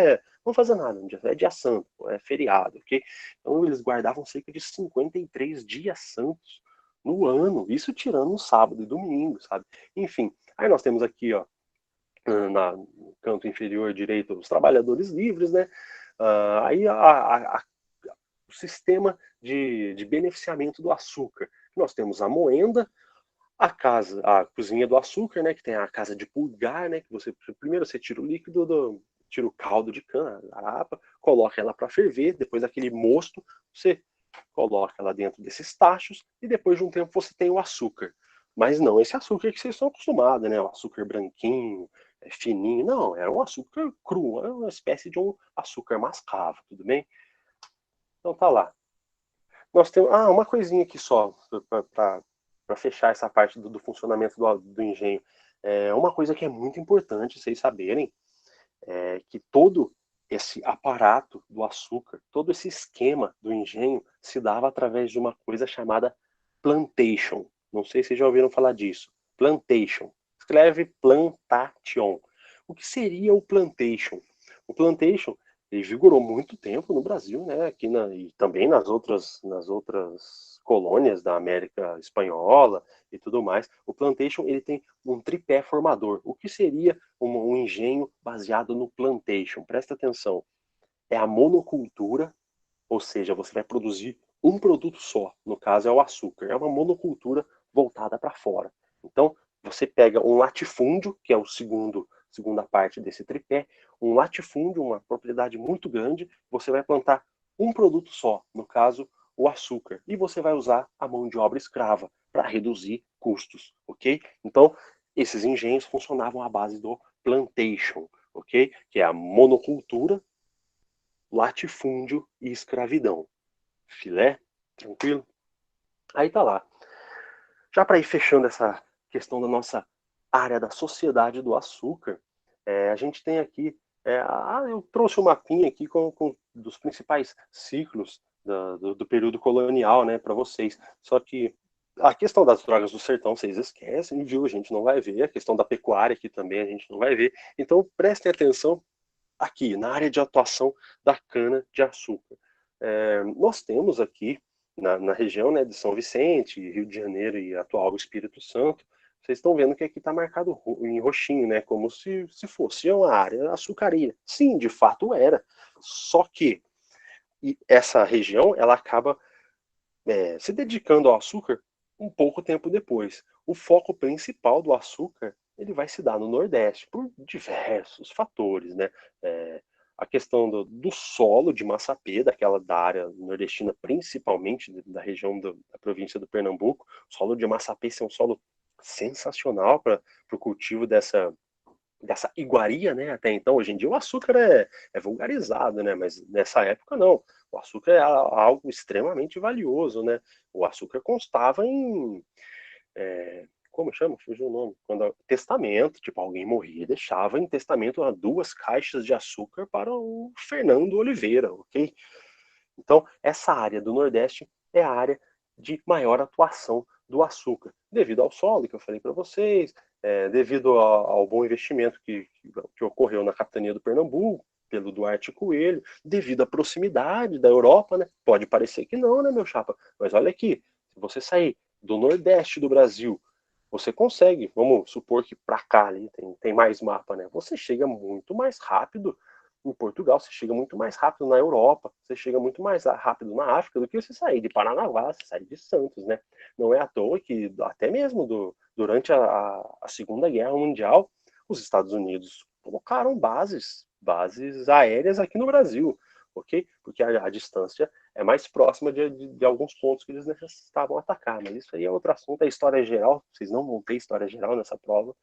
S1: não fazer nada, é dia santo, é feriado, ok? Então eles guardavam cerca de 53 dias santos no ano, isso tirando um sábado e domingo, sabe? Enfim, aí nós temos aqui, ó, no canto inferior direito, os trabalhadores livres, né? Aí o sistema de beneficiamento do açúcar. Nós temos a moenda, a cozinha do açúcar, né? Que tem a casa de pulgar, né? Que você primeiro você tira o líquido tira o caldo de cana, a arapa, coloca ela para ferver, depois aquele mosto, você coloca ela dentro desses tachos e depois de um tempo você tem o açúcar. Mas não esse açúcar que vocês estão acostumados, né? O açúcar branquinho, fininho. Não, era um açúcar cru, era uma espécie de um açúcar mascavo, tudo bem? Então tá lá. Nós temos. Uma coisinha aqui só, para fechar essa parte do funcionamento do engenho. Uma coisa que é muito importante vocês saberem é que todo esse aparato do açúcar, todo esse esquema do engenho se dava através de uma coisa chamada plantation. Não sei se vocês já ouviram falar disso. Plantation. Escreve plantation. O que seria o plantation? O plantation ele vigorou muito tempo no Brasil, né? Aqui e também nas outras colônias da América Espanhola e tudo mais. O plantation ele tem um tripé formador. O que seria um engenho baseado no plantation? Presta atenção. É a monocultura, ou seja, você vai produzir um produto só. No caso é o açúcar. É uma monocultura voltada para fora. Então você pega um latifúndio, que é o segunda parte desse tripé, um latifúndio, uma propriedade muito grande, você vai plantar um produto só, no caso, o açúcar, e você vai usar a mão de obra escrava para reduzir custos, ok? Então, esses engenhos funcionavam à base do plantation, ok? Que é a monocultura, latifúndio e escravidão. Filé? Tranquilo? Aí tá lá. Já para ir fechando essa questão da nossa área da sociedade do açúcar, a gente tem aqui, eu trouxe um mapinha aqui com dos principais ciclos do período colonial, né, para vocês. Só que a questão das drogas do sertão vocês esquecem, viu? A gente não vai ver. A questão da pecuária aqui também a gente não vai ver. Então prestem atenção aqui na área de atuação da cana de açúcar. Nós temos aqui na região, né, de São Vicente, Rio de Janeiro e atual Espírito Santo, vocês estão vendo que aqui está marcado em roxinho, né, como se fosse uma área açucareira. Sim, de fato era. Só que essa região ela acaba se dedicando ao açúcar um pouco tempo depois. O foco principal do açúcar ele vai se dar no Nordeste por diversos fatores, né? A questão do solo de Massapê, da área nordestina, principalmente da região da província do Pernambuco. O solo de Massapê é um solo sensacional para o cultivo dessa iguaria, né? Até então, hoje em dia o açúcar é vulgarizado, né? Mas nessa época não. O açúcar é algo extremamente valioso, né? O açúcar constava em como chama? Fugiu o nome. Testamento, tipo, alguém morria e deixava em testamento 2 caixas de açúcar para o Fernando Oliveira, ok? Então, essa área do Nordeste é a área de maior atuação do açúcar, devido ao solo que eu falei para vocês, devido ao bom investimento que ocorreu na capitania do Pernambuco, pelo Duarte Coelho, devido à proximidade da Europa, né? Pode parecer que não, né, meu chapa? Mas olha aqui, se você sair do Nordeste do Brasil, você consegue, vamos supor que para cá ali tem mais mapa, né? Você chega muito mais rápido em Portugal, você chega muito mais rápido na Europa, você chega muito mais rápido na África do que você sair de Paranaguá, você sair de Santos, né? Não é à toa que até mesmo durante a Segunda Guerra Mundial, os Estados Unidos colocaram bases aéreas aqui no Brasil, ok? Porque a distância é mais próxima de alguns pontos que eles necessitavam atacar, mas isso aí é outro assunto, é história geral, vocês não vão ter história geral nessa prova,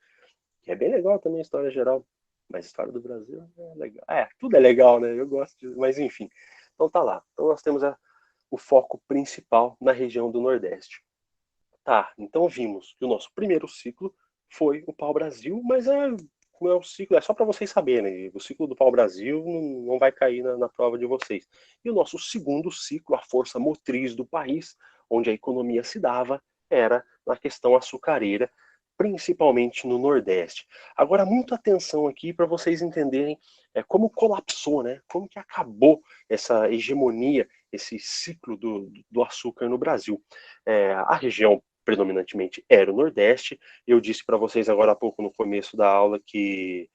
S1: que é bem legal também a história geral, mas a história do Brasil é legal. Tudo é legal, né? Eu gosto mas enfim. Então tá lá. Então nós temos o foco principal na região do Nordeste. Tá, então vimos que o nosso primeiro ciclo foi o pau-brasil, mas não é o ciclo, é só para vocês saberem, né? O ciclo do pau-brasil não vai cair na prova de vocês. E o nosso segundo ciclo, a força motriz do país, onde a economia se dava, era na questão açucareira, principalmente no Nordeste. Agora, muita atenção aqui para vocês entenderem como colapsou, né? Como que acabou essa hegemonia, esse ciclo do açúcar no Brasil. A região predominantemente era o Nordeste. Eu disse para vocês agora há pouco no começo da aula que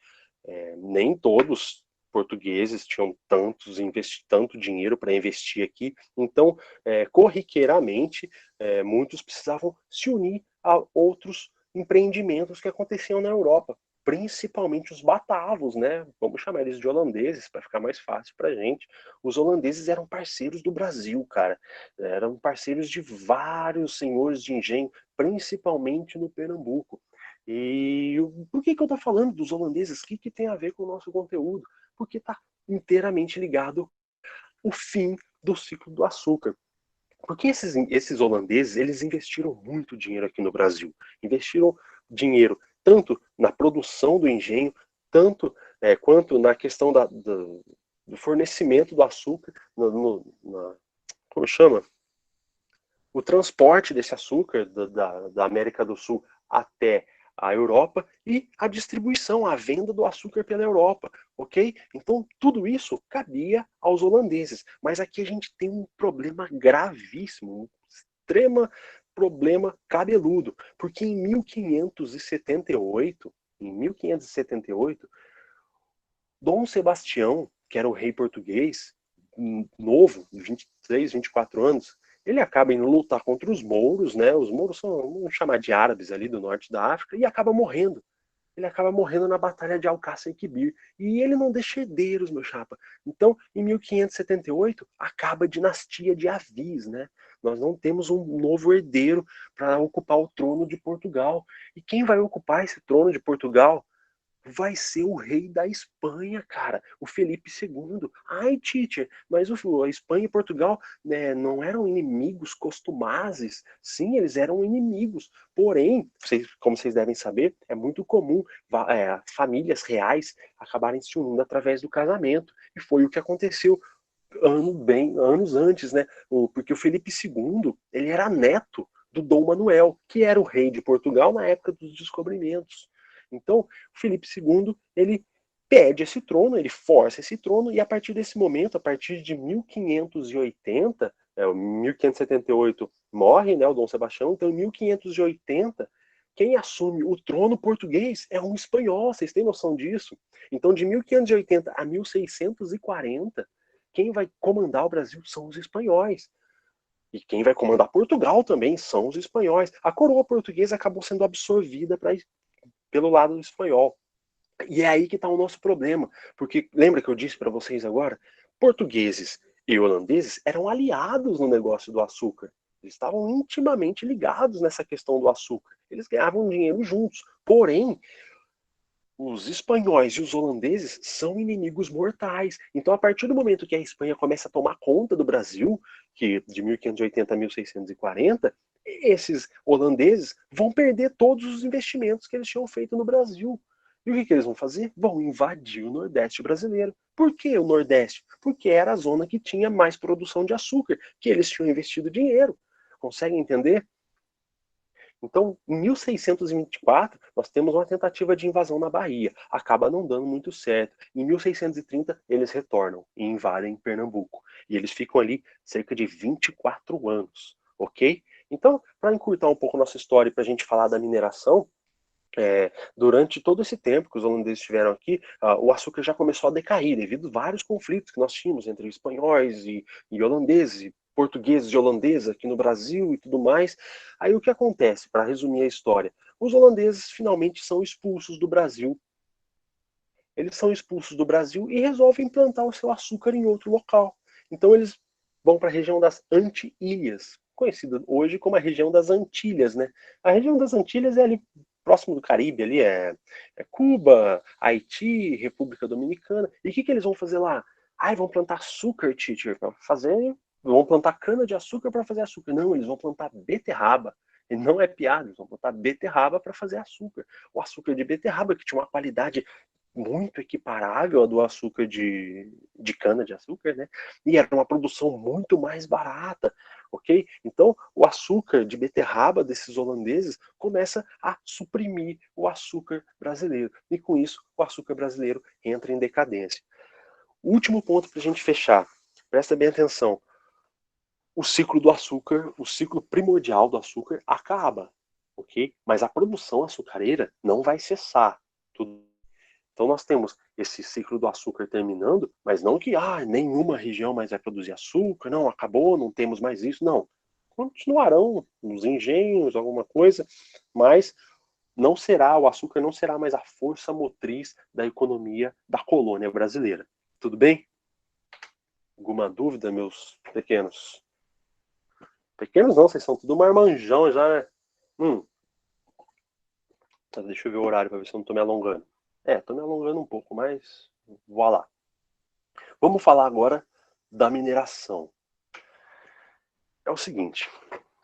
S1: nem todos portugueses tinham tanto dinheiro para investir aqui. Então, corriqueiramente, muitos precisavam se unir a outros empreendimentos que aconteciam na Europa, principalmente os batavos, né? Vamos chamar eles de holandeses para ficar mais fácil para gente. Os holandeses eram parceiros do Brasil, cara. Eram parceiros de vários senhores de engenho, principalmente no Pernambuco. E por que eu tô falando dos holandeses? O que tem a ver com o nosso conteúdo? Porque está inteiramente ligado ao fim do ciclo do açúcar. Porque esses holandeses, eles investiram muito dinheiro aqui no Brasil. Investiram dinheiro tanto na produção do engenho, tanto quanto na questão do fornecimento do açúcar, como chama? O transporte desse açúcar da América do Sul até a Europa e a distribuição, a venda do açúcar pela Europa, ok? Então, tudo isso cabia aos holandeses. Mas aqui a gente tem um problema gravíssimo, um extremo problema cabeludo, porque em 1578, Dom Sebastião, que era o rei português, novo, 23, 24 anos, ele acaba indo lutar contra os mouros, né? Os mouros são, vamos chamar de árabes ali do norte da África, e acaba morrendo. Ele acaba morrendo na Batalha de Alcácer e Quibir. E ele não deixa herdeiros, meu chapa. Então, em 1578, acaba a dinastia de Avis, né? Nós não temos um novo herdeiro para ocupar o trono de Portugal. E quem vai ocupar esse trono de Portugal? Vai ser o rei da Espanha, cara, o Felipe II. Ai, teacher, mas a Espanha e Portugal, né, não eram inimigos costumazes. Sim, eles eram inimigos. Porém, como vocês devem saber, é muito comum famílias reais acabarem se unindo através do casamento. E foi o que aconteceu anos antes, né? Porque o Felipe II, ele era neto do Dom Manuel, que era o rei de Portugal na época dos descobrimentos. Então, o Felipe II, ele pede esse trono, ele força esse trono, e a partir desse momento, a partir de 1580, 1578 morre, né, o Dom Sebastião, então em 1580, quem assume o trono português é um espanhol, vocês têm noção disso? Então, de 1580 a 1640, quem vai comandar o Brasil são os espanhóis. E quem vai comandar Portugal também são os espanhóis. A coroa portuguesa acabou sendo absorvida pelo lado do espanhol. E é aí que está o nosso problema, porque lembra que eu disse para vocês agora? Portugueses e holandeses eram aliados no negócio do açúcar. Eles estavam intimamente ligados nessa questão do açúcar. Eles ganhavam dinheiro juntos. Porém, os espanhóis e os holandeses são inimigos mortais. Então, a partir do momento que a Espanha começa a tomar conta do Brasil, que de 1580 a 1640, esses holandeses vão perder todos os investimentos que eles tinham feito no Brasil. E o que eles vão fazer? Vão invadir o Nordeste brasileiro. Por que o Nordeste? Porque era a zona que tinha mais produção de açúcar, que eles tinham investido dinheiro. Consegue entender? Então, em 1624, nós temos uma tentativa de invasão na Bahia. Acaba não dando muito certo. Em 1630, eles retornam e invadem Pernambuco. E eles ficam ali cerca de 24 anos, ok? Então, para encurtar um pouco nossa história e para a gente falar da mineração, durante todo esse tempo que os holandeses estiveram aqui, o açúcar já começou a decair devido a vários conflitos que nós tínhamos entre espanhóis e holandeses, e portugueses e holandeses aqui no Brasil e tudo mais. Aí o que acontece, para resumir a história? Os holandeses finalmente são expulsos do Brasil. Eles são expulsos do Brasil e resolvem plantar o seu açúcar em outro local. Então eles vão para a região das Antilhas, conhecida hoje como a região das Antilhas, né? A região das Antilhas é ali próximo do Caribe, ali é Cuba, Haiti, República Dominicana. E o que eles vão fazer lá? Vão plantar açúcar, teacher, para fazer. Vão plantar cana de açúcar para fazer açúcar. Não, eles vão plantar beterraba. E não é piada, eles vão plantar beterraba para fazer açúcar. O açúcar de beterraba, que tinha uma qualidade muito equiparável ao do açúcar de cana-de-açúcar, né? E era uma produção muito mais barata, ok? Então, o açúcar de beterraba desses holandeses começa a suprimir o açúcar brasileiro. E com isso, o açúcar brasileiro entra em decadência. Último ponto para a gente fechar. Presta bem atenção. O ciclo do açúcar, o ciclo primordial do açúcar acaba, ok? Mas a produção açucareira não vai cessar. Tudo. Então nós temos esse ciclo do açúcar terminando, mas não que nenhuma região mais vai produzir açúcar, não, acabou, não temos mais isso, não. Continuarão nos engenhos, alguma coisa, mas não será, o açúcar não será mais a força motriz da economia da colônia brasileira. Tudo bem? Alguma dúvida, meus pequenos? Pequenos não, vocês são tudo marmanjão já, né? Deixa eu ver o horário para ver se eu não estou me alongando. Estou me alongando um pouco, mas vou lá. Vamos falar agora da mineração. É o seguinte,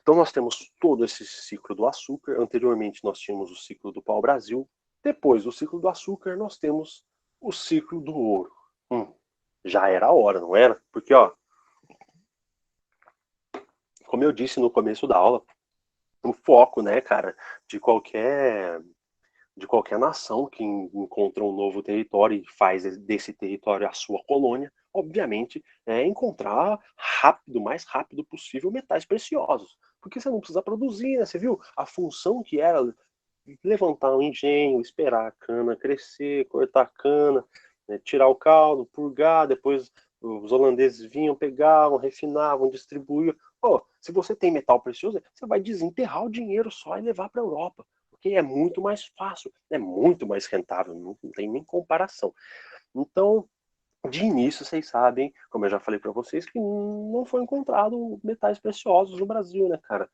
S1: então nós temos todo esse ciclo do açúcar, anteriormente nós tínhamos o ciclo do pau-brasil, depois do ciclo do açúcar nós temos o ciclo do ouro. Já era a hora, não era? Porque, como eu disse no começo da aula, o foco, né, cara, de qualquer nação que encontra um novo território e faz desse território a sua colônia, obviamente, é encontrar rápido, o mais rápido possível, metais preciosos. Porque você não precisa produzir, né? Você viu a função que era levantar um engenho, esperar a cana crescer, cortar a cana, né, tirar o caldo, purgar, depois os holandeses vinham, pegavam, refinavam, distribuíam. Se você tem metal precioso, você vai desenterrar o dinheiro só e levar para a Europa, porque é muito mais fácil, é muito mais rentável, não tem nem comparação. Então, de início, vocês sabem, como eu já falei para vocês, que não foi encontrado metais preciosos no Brasil, né, cara?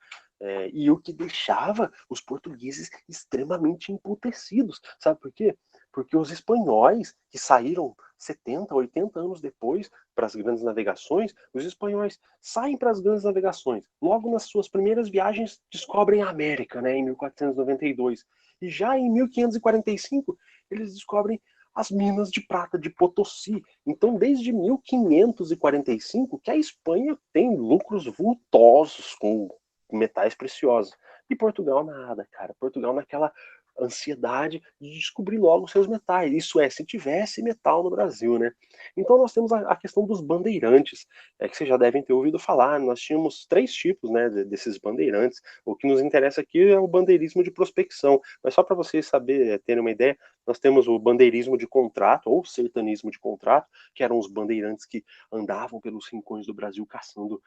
S1: E o que deixava os portugueses extremamente emputecidos. Sabe por quê? Porque os espanhóis, que saíram 70, 80 anos depois para as grandes navegações, os espanhóis saem para as grandes navegações. Logo nas suas primeiras viagens, descobrem a América, né, em 1492. E já em 1545, eles descobrem as minas de prata de Potosí. Então, desde 1545, que a Espanha tem lucros vultosos com metais preciosos. E Portugal nada, cara. Portugal naquela ansiedade de descobrir logo seus metais. Isso se tivesse metal no Brasil, né? Então nós temos a questão dos bandeirantes, que vocês já devem ter ouvido falar. Nós tínhamos 3 tipos, né, desses bandeirantes. O que nos interessa aqui é o bandeirismo de prospecção. Mas só para vocês saberem, terem uma ideia, nós temos o bandeirismo de contrato, ou sertanismo de contrato, que eram os bandeirantes que andavam pelos rincões do Brasil caçando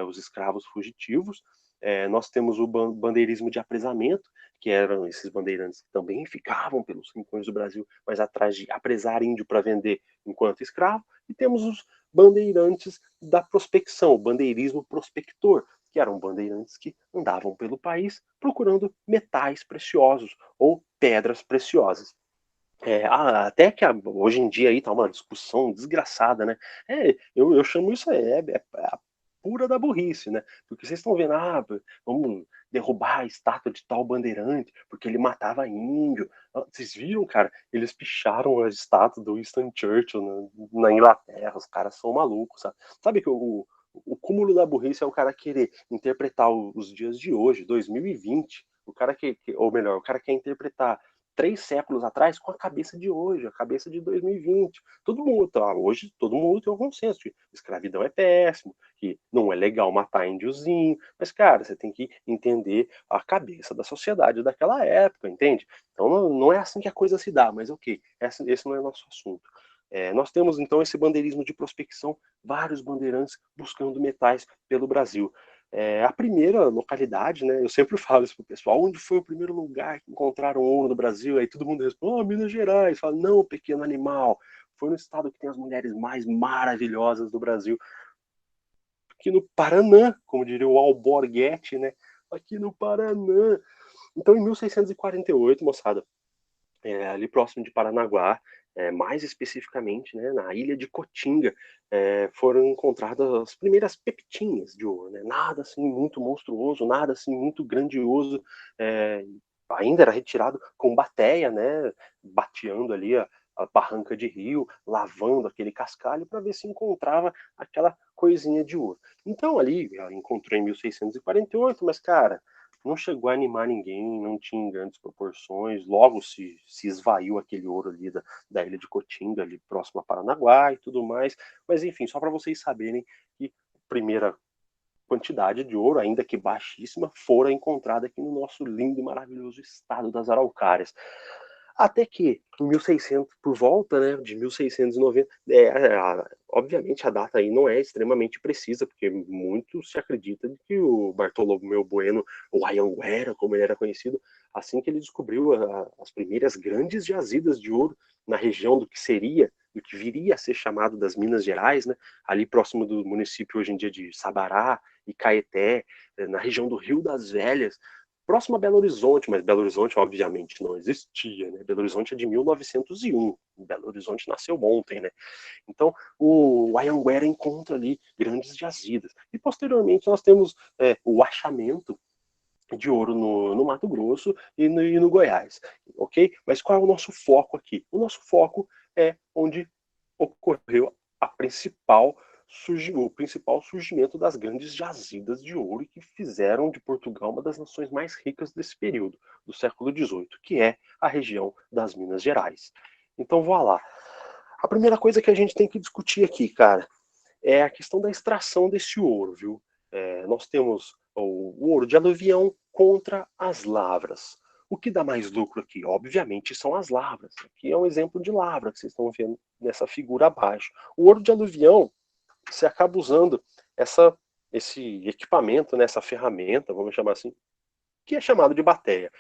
S1: os escravos fugitivos. Nós temos o bandeirismo de apresamento, que eram esses bandeirantes que também ficavam pelos rincões do Brasil, mas atrás de apresar índio para vender enquanto escravo. E temos os bandeirantes da prospecção, o bandeirismo prospector, que eram bandeirantes que andavam pelo país procurando metais preciosos ou pedras preciosas. Até que hoje em dia aí tá uma discussão desgraçada, né? Eu chamo isso a pura da burrice, né? Porque vocês estão vendo, vamos derrubar a estátua de tal bandeirante, porque ele matava índio. Vocês viram, cara? Eles picharam a estátua do Winston Churchill na Inglaterra, os caras são malucos, sabe? Sabe que O cúmulo da burrice é o cara querer interpretar os dias de hoje, 2020, o cara ou melhor, o cara quer interpretar 3 séculos atrás com a cabeça de hoje, a cabeça de 2020. Todo mundo, tá, hoje todo mundo tem um consenso de que escravidão é péssimo, que não é legal matar índiozinho, mas cara, você tem que entender a cabeça da sociedade daquela época, entende? Então não é assim que a coisa se dá, mas ok, esse não é o nosso assunto. Nós temos então esse bandeirismo de prospecção, vários bandeirantes buscando metais pelo Brasil. A primeira localidade, né, eu sempre falo isso para o pessoal, onde foi o primeiro lugar que encontraram ouro no Brasil? Aí todo mundo responde, Minas Gerais. Fala, não, pequeno animal, foi no estado que tem as mulheres mais maravilhosas do Brasil, aqui no Paraná, como diria o Alborguete, né, aqui no Paraná. Então, em 1648, moçada, ali próximo de Paranaguá, mais especificamente, né, na ilha de Cotinga, foram encontradas as primeiras pepitinhas de ouro, né? Nada assim muito monstruoso, nada assim muito grandioso, ainda era retirado com bateia, né, bateando ali a barranca de rio, lavando aquele cascalho para ver se encontrava aquela coisinha de ouro. Então ali, encontrou em 1648, mas cara, não chegou a animar ninguém, não tinha em grandes proporções, logo se esvaiu aquele ouro ali da ilha de Cotinga, ali próximo a Paranaguá e tudo mais, mas enfim, só para vocês saberem que a primeira quantidade de ouro, ainda que baixíssima, fora encontrada aqui no nosso lindo e maravilhoso estado das Araucárias. Até que, em 1600, por volta, né, de 1690, obviamente a data aí não é extremamente precisa, porque muito se acredita de que o Bartolomeu Bueno, o Anhanguera, como ele era conhecido, assim que ele descobriu as primeiras grandes jazidas de ouro na região do que seria, do que viria a ser chamado das Minas Gerais, né, ali próximo do município hoje em dia de Sabará e Caeté, na região do Rio das Velhas, próximo a Belo Horizonte, mas Belo Horizonte, obviamente, não existia, né? Belo Horizonte é de 1901. Belo Horizonte nasceu ontem, né? Então, o Anhanguera encontra ali grandes jazidas. E, posteriormente, nós temos o achamento de ouro no Mato Grosso e no Goiás, ok? Mas qual é o nosso foco aqui? O nosso foco é onde ocorreu o principal surgimento das grandes jazidas de ouro que fizeram de Portugal uma das nações mais ricas desse período, do século XVIII, que é a região das Minas Gerais. Então, vou lá. A primeira coisa que a gente tem que discutir aqui, cara, é a questão da extração desse ouro, viu? Nós temos o ouro de aluvião contra as lavras. O que dá mais lucro aqui? Obviamente são as lavras. Aqui é um exemplo de lavra que vocês estão vendo nessa figura abaixo. O ouro de aluvião, você acaba usando esse equipamento, né, essa ferramenta, vamos chamar assim, que é chamado de bateia.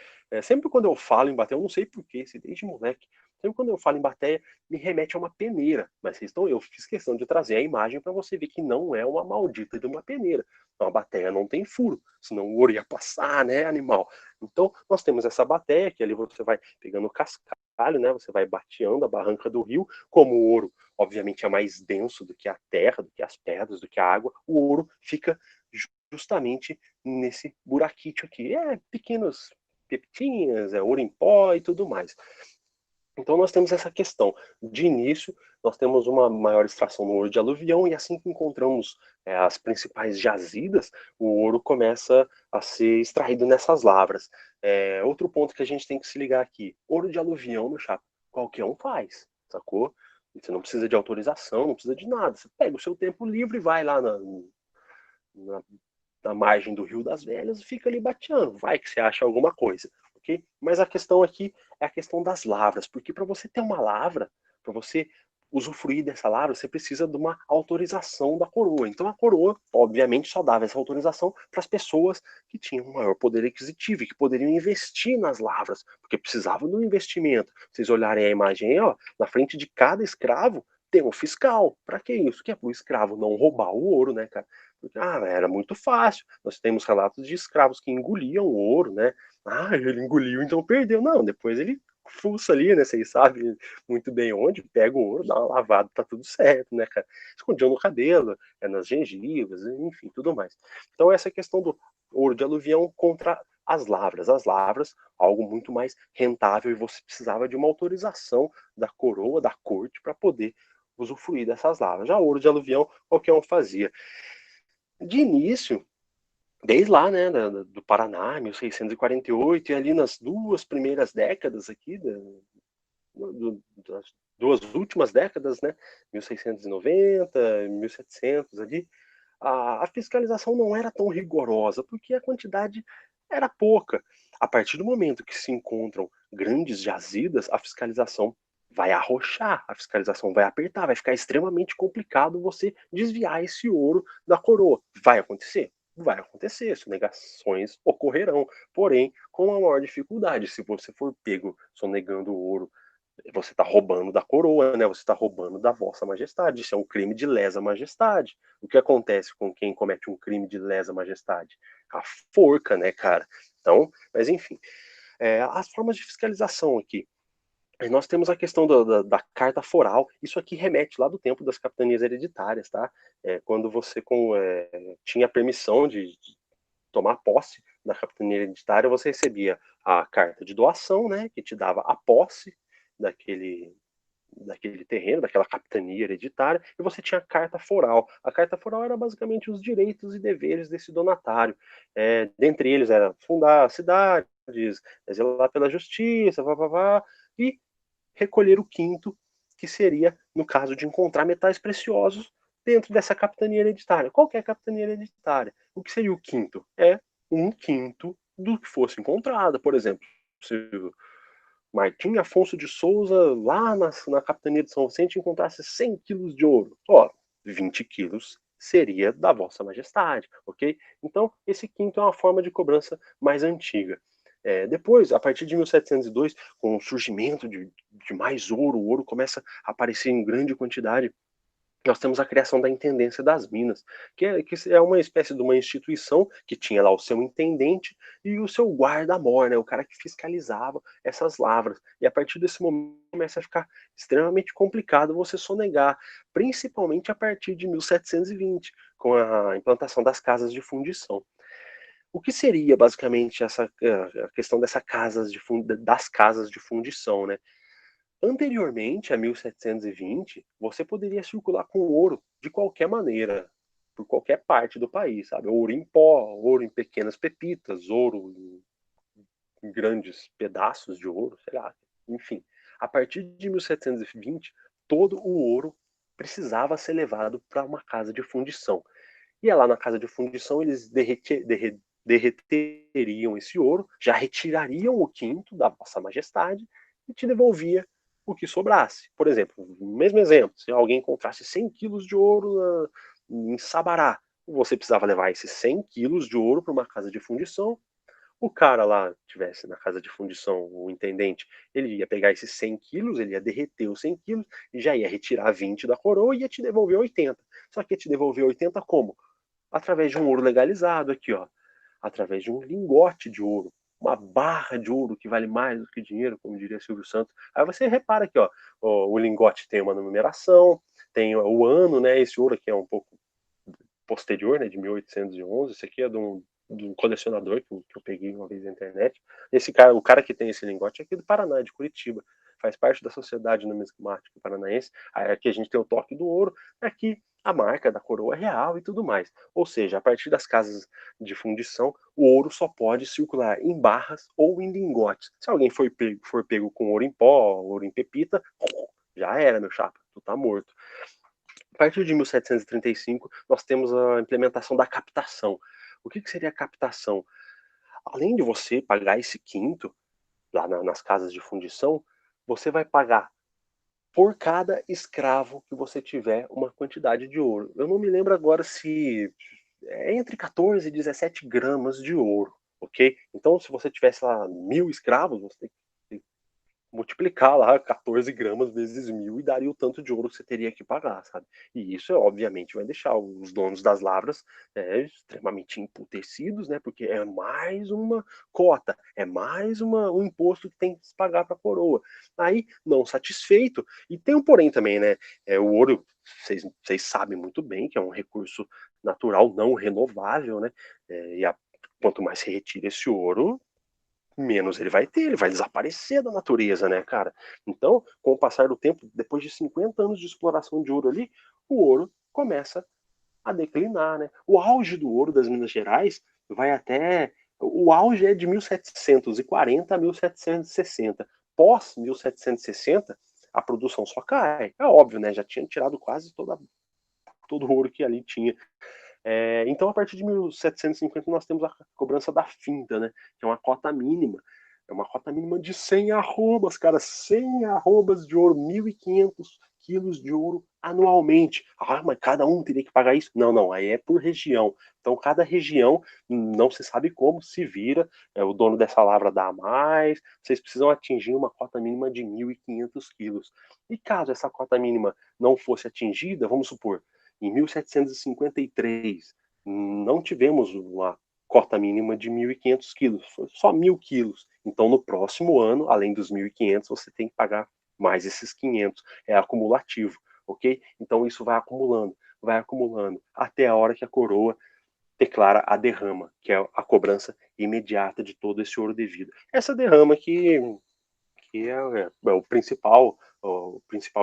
S1: Sempre quando eu falo em bateia, eu não sei porquê, desde moleque, sempre quando eu falo em bateia, me remete a uma peneira. Mas eu fiz questão de trazer a imagem para você ver que não é uma maldita de uma peneira. Então, a bateia não tem furo, senão o ouro ia passar, né, animal? Então, nós temos essa bateia, que ali você vai pegando o cascalho, né, você vai bateando a barranca do rio, como o ouro, obviamente, é mais denso do que a terra, do que as pedras, do que a água, o ouro fica justamente nesse buraquinho aqui. Pequenas pepitinhas, ouro em pó e tudo mais. Então nós temos essa questão. De início, nós temos uma maior extração no ouro de aluvião e assim que encontramos as principais jazidas, o ouro começa a ser extraído nessas lavras. Outro ponto que a gente tem que se ligar aqui, ouro de aluvião, meu chapa, qualquer um faz, sacou? Você não precisa de autorização, não precisa de nada. Você pega o seu tempo livre e vai lá na na margem do Rio das Velhas, fica ali bateando. Vai que você acha alguma coisa, ok? Mas a questão aqui é a questão das lavras, porque para você ter uma lavra, para você usufruir dessa lavra, você precisa de uma autorização da coroa. Então a coroa, obviamente, só dava essa autorização para as pessoas que tinham um maior poder aquisitivo e que poderiam investir nas lavras, porque precisavam do investimento. Vocês olharem a imagem aí, ó, na frente de cada escravo tem um fiscal. Para que isso? Que é para o escravo não roubar o ouro, né, cara? Era muito fácil. Nós temos relatos de escravos que engoliam o ouro, né? Ele engoliu, então perdeu. Não, depois ele fuça ali, né? Vocês sabem muito bem onde, pega o ouro, dá uma lavada, tá tudo certo, né, cara? Escondiam no cabelo, nas gengivas, enfim, tudo mais. Então, essa questão do ouro de aluvião contra as lavras. As lavras, algo muito mais rentável, e você precisava de uma autorização da coroa, da corte, para poder usufruir dessas lavras. Já ouro de aluvião, qualquer um fazia. De início, desde lá, né, do Paraná, 1648, e ali nas duas primeiras décadas aqui, das duas últimas décadas, né, 1690, 1700 ali, a fiscalização não era tão rigorosa, porque a quantidade era pouca. A partir do momento que se encontram grandes jazidas, a fiscalização vai arrochar, a fiscalização vai apertar, vai ficar extremamente complicado você desviar esse ouro da coroa. Vai acontecer? Vai acontecer, sonegações ocorrerão, porém com a maior dificuldade. Se você for pego sonegando ouro, você está roubando da coroa, né? Você está roubando da vossa majestade. Isso é um crime de lesa majestade. O que acontece com quem comete um crime de lesa majestade? A forca, né, cara? Então, mas enfim, as formas de fiscalização aqui. Nós temos a questão da carta foral. Isso aqui remete lá do tempo das capitanias hereditárias, tá? Quando você tinha permissão de tomar posse da capitania hereditária, você recebia a carta de doação, né, que te dava a posse daquele terreno, daquela capitania hereditária, e você tinha a carta foral. A carta foral era basicamente os direitos e deveres desse donatário. Dentre eles era fundar cidades, zelar pela justiça, e recolher o quinto, que seria, no caso de encontrar metais preciosos dentro dessa capitania hereditária. Qual que é a capitania hereditária? O que seria o quinto? É um quinto do que fosse encontrado. Por exemplo, se Martim Afonso de Souza, lá na capitania de São Vicente, encontrasse 100 quilos de ouro. 20 quilos seria da Vossa Majestade, ok? Então, esse quinto é uma forma de cobrança mais antiga. Depois, a partir de 1702, com o surgimento de mais ouro, o ouro começa a aparecer em grande quantidade. Nós temos a criação da Intendência das Minas, que é uma espécie de uma instituição que tinha lá o seu intendente e o seu guarda-mor, né, o cara que fiscalizava essas lavras. E a partir desse momento começa a ficar extremamente complicado você sonegar, principalmente a partir de 1720, com a implantação das casas de fundição. O que seria basicamente a questão das casas de fundição, né? Anteriormente a 1720, você poderia circular com ouro de qualquer maneira, por qualquer parte do país, sabe? Ouro em pó, ouro em pequenas pepitas, ouro em grandes pedaços de ouro, sei lá. Enfim, a partir de 1720, todo o ouro precisava ser levado para uma casa de fundição. E lá na casa de fundição eles derreteriam esse ouro, já retirariam o quinto da Vossa Majestade e te devolvia o que sobrasse. Por exemplo, mesmo exemplo, se alguém encontrasse 100 quilos de ouro em Sabará, você precisava levar esses 100 quilos de ouro para uma casa de fundição. O cara lá tivesse na casa de fundição, o intendente, ele ia pegar esses 100 quilos, ele ia derreter os 100 quilos e já ia retirar 20 da coroa e ia te devolver 80. Só que ia te devolver 80 como? Através de um ouro legalizado aqui, ó, através de um lingote de ouro, uma barra de ouro que vale mais do que dinheiro, como diria Silvio Santos. Aí você repara aqui, ó, o lingote tem uma numeração, tem o ano, né? Esse ouro aqui é um pouco posterior, né, de 1811. Esse aqui é de um colecionador que eu peguei uma vez na internet. Esse cara, o cara que tem esse lingote é aqui do Paraná, de Curitiba. Faz parte da Sociedade Numismática Paranaense. Aí aqui a gente tem o toque do ouro, aqui a marca da coroa real e tudo mais. Ou seja, a partir das casas de fundição, o ouro só pode circular em barras ou em lingotes. Se alguém for pego com ouro em pó, ouro em pepita, já era, meu chapa, tu tá morto. A partir de 1735, nós temos a implementação da captação. O que seria a captação? Além de você pagar esse quinto, lá nas casas de fundição, você vai pagar por cada escravo que você tiver uma quantidade de ouro. Eu não me lembro agora se é entre 14 e 17 gramas de ouro, ok? Então, se você tivesse lá 1.000 escravos, você tem que multiplicar lá 14 gramas vezes 1.000 e daria o tanto de ouro que você teria que pagar, sabe? E isso, obviamente, vai deixar os donos das lavras extremamente emputecidos, né? Porque é mais uma cota, é mais um imposto que tem que se pagar para a coroa. Aí, não satisfeito, e tem um porém também, né? O ouro, vocês sabem muito bem que é um recurso natural não renovável, né? Quanto mais se retira esse ouro, menos ele vai ter, ele vai desaparecer da natureza, né, cara? Então, com o passar do tempo, depois de 50 anos de exploração de ouro ali, o ouro começa a declinar, né? O auge do ouro das Minas Gerais vai até... O auge é de 1740 a 1760. Pós 1760, a produção só cai. É óbvio, né? Já tinha tirado quase todo o ouro que ali tinha. Então, a partir de 1750, nós temos a cobrança da finta, né? Que é uma cota mínima. É uma cota mínima de 100 arrobas, cara. 100 arrobas de ouro, 1.500 quilos de ouro anualmente. Ah, mas cada um teria que pagar isso? Não, não, aí é por região. Então, cada região, não se sabe como, se vira. O dono dessa lavra dá mais. Vocês precisam atingir uma cota mínima de 1.500 quilos. E caso essa cota mínima não fosse atingida, vamos supor, em 1753, não tivemos uma cota mínima de 1.500 quilos, foi só 1.000 quilos. Então, no próximo ano, além dos 1.500, você tem que pagar mais esses 500. É acumulativo, ok? Então, isso vai acumulando, até a hora que a coroa declara a derrama, que é a cobrança imediata de todo esse ouro devido. Essa derrama que é o principal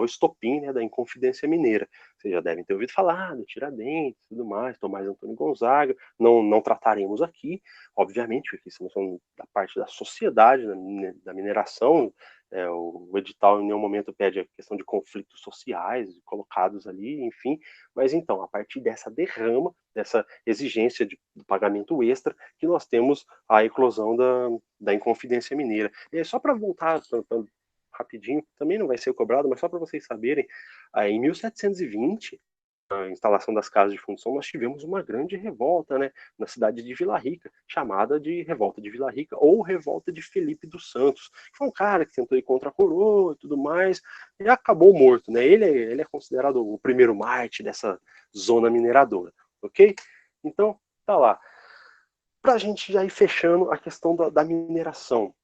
S1: estopim, né, da Inconfidência Mineira. Vocês já devem ter ouvido falar do Tiradentes, tudo mais, Tomás Antônio Gonzaga. Não trataremos aqui, obviamente, porque estamos falando da parte da sociedade, da mineração. O edital em nenhum momento pede a questão de conflitos sociais colocados ali, enfim. Mas então, a partir dessa derrama, dessa exigência do pagamento extra, que nós temos a eclosão da Inconfidência Mineira. E só para voltar rapidinho, também não vai ser cobrado, mas só para vocês saberem, em 1720, a instalação das casas de função, nós tivemos uma grande revolta, né, na cidade de Vila Rica, chamada de Revolta de Vila Rica ou Revolta de Felipe dos Santos. Foi um cara que tentou ir contra a coroa e tudo mais, e acabou morto, né? Ele é considerado o primeiro Marte dessa zona mineradora, ok? Então, tá lá. Para a gente já ir fechando a questão da mineração,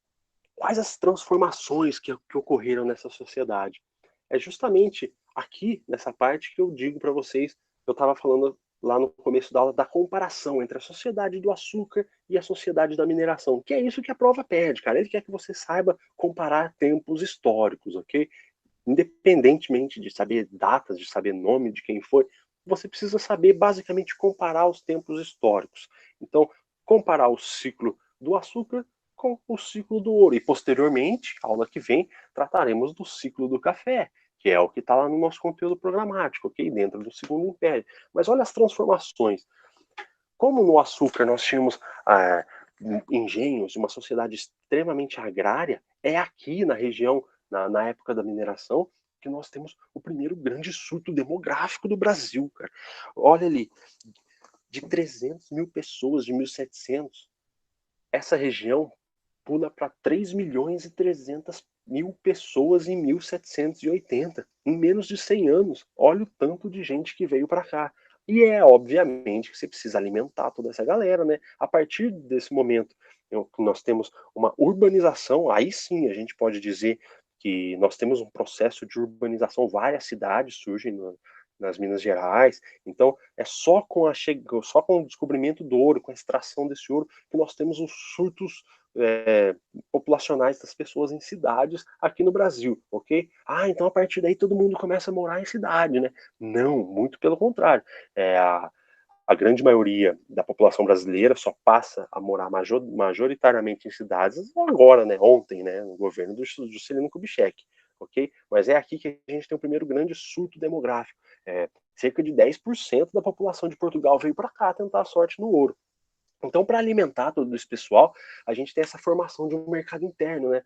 S1: quais as transformações que ocorreram nessa sociedade? É justamente aqui, nessa parte, que eu digo para vocês, eu estava falando lá no começo da aula, da comparação entre a sociedade do açúcar e a sociedade da mineração, que é isso que a prova pede, cara. Ele quer que você saiba comparar tempos históricos, ok? Independentemente de saber datas, de saber nome de quem foi, você precisa saber basicamente comparar os tempos históricos. Então, comparar o ciclo do açúcar com o ciclo do ouro. E posteriormente, aula que vem, trataremos do ciclo do café, que é o que está lá no nosso conteúdo programático, ok? Dentro do Segundo Império. Mas olha as transformações. Como no açúcar nós tínhamos engenhos, uma sociedade extremamente agrária, é aqui na região, na época da mineração, que nós temos o primeiro grande surto demográfico do Brasil, cara. Olha ali, de 300 mil pessoas, de 1.700, essa região pula para 3 milhões e 300 mil pessoas em 1780, em menos de 100 anos. Olha o tanto de gente que veio para cá. E é obviamente que você precisa alimentar toda essa galera, né? A partir desse momento, nós temos uma urbanização, aí sim a gente pode dizer que nós temos um processo de urbanização, várias cidades surgem nas Minas Gerais. Então, é só com o descobrimento do ouro, com a extração desse ouro, que nós temos os surtos populacionais das pessoas em cidades aqui no Brasil, ok? Então a partir daí todo mundo começa a morar em cidade, né? Não, muito pelo contrário. A grande maioria da população brasileira só passa a morar majoritariamente em cidades agora, né? Ontem, né? No governo do Juscelino Kubitschek, ok? Mas é aqui que a gente tem o primeiro grande surto demográfico. Cerca de 10% da população de Portugal veio para cá tentar a sorte no ouro. Então, para alimentar todo esse pessoal, a gente tem essa formação de um mercado interno, né?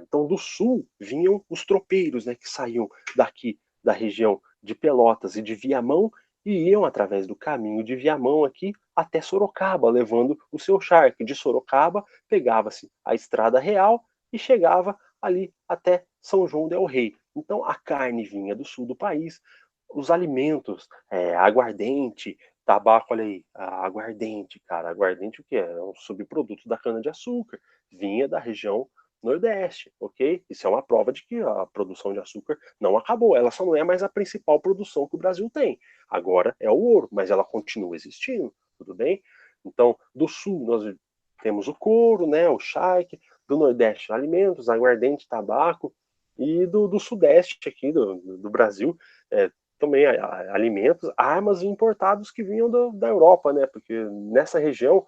S1: Então, do sul vinham os tropeiros, né, que saíam daqui da região de Pelotas e de Viamão e iam através do caminho de Viamão aqui até Sorocaba, levando o seu charque. De Sorocaba, pegava-se a Estrada Real e chegava ali até São João del Rei. Então, a carne vinha do sul do país, os alimentos, aguardente, tabaco, olha aí, aguardente, cara. Aguardente o que é? É um subproduto da cana-de-açúcar. Vinha da região Nordeste, ok? Isso é uma prova de que a produção de açúcar não acabou. Ela só não é mais a principal produção que o Brasil tem. Agora é o ouro, mas ela continua existindo, tudo bem? Então, do sul nós temos o couro, né, o charque, do Nordeste alimentos, aguardente, tabaco, e do Sudeste aqui do Brasil também alimentos, armas importados que vinham da Europa, né? Porque nessa região,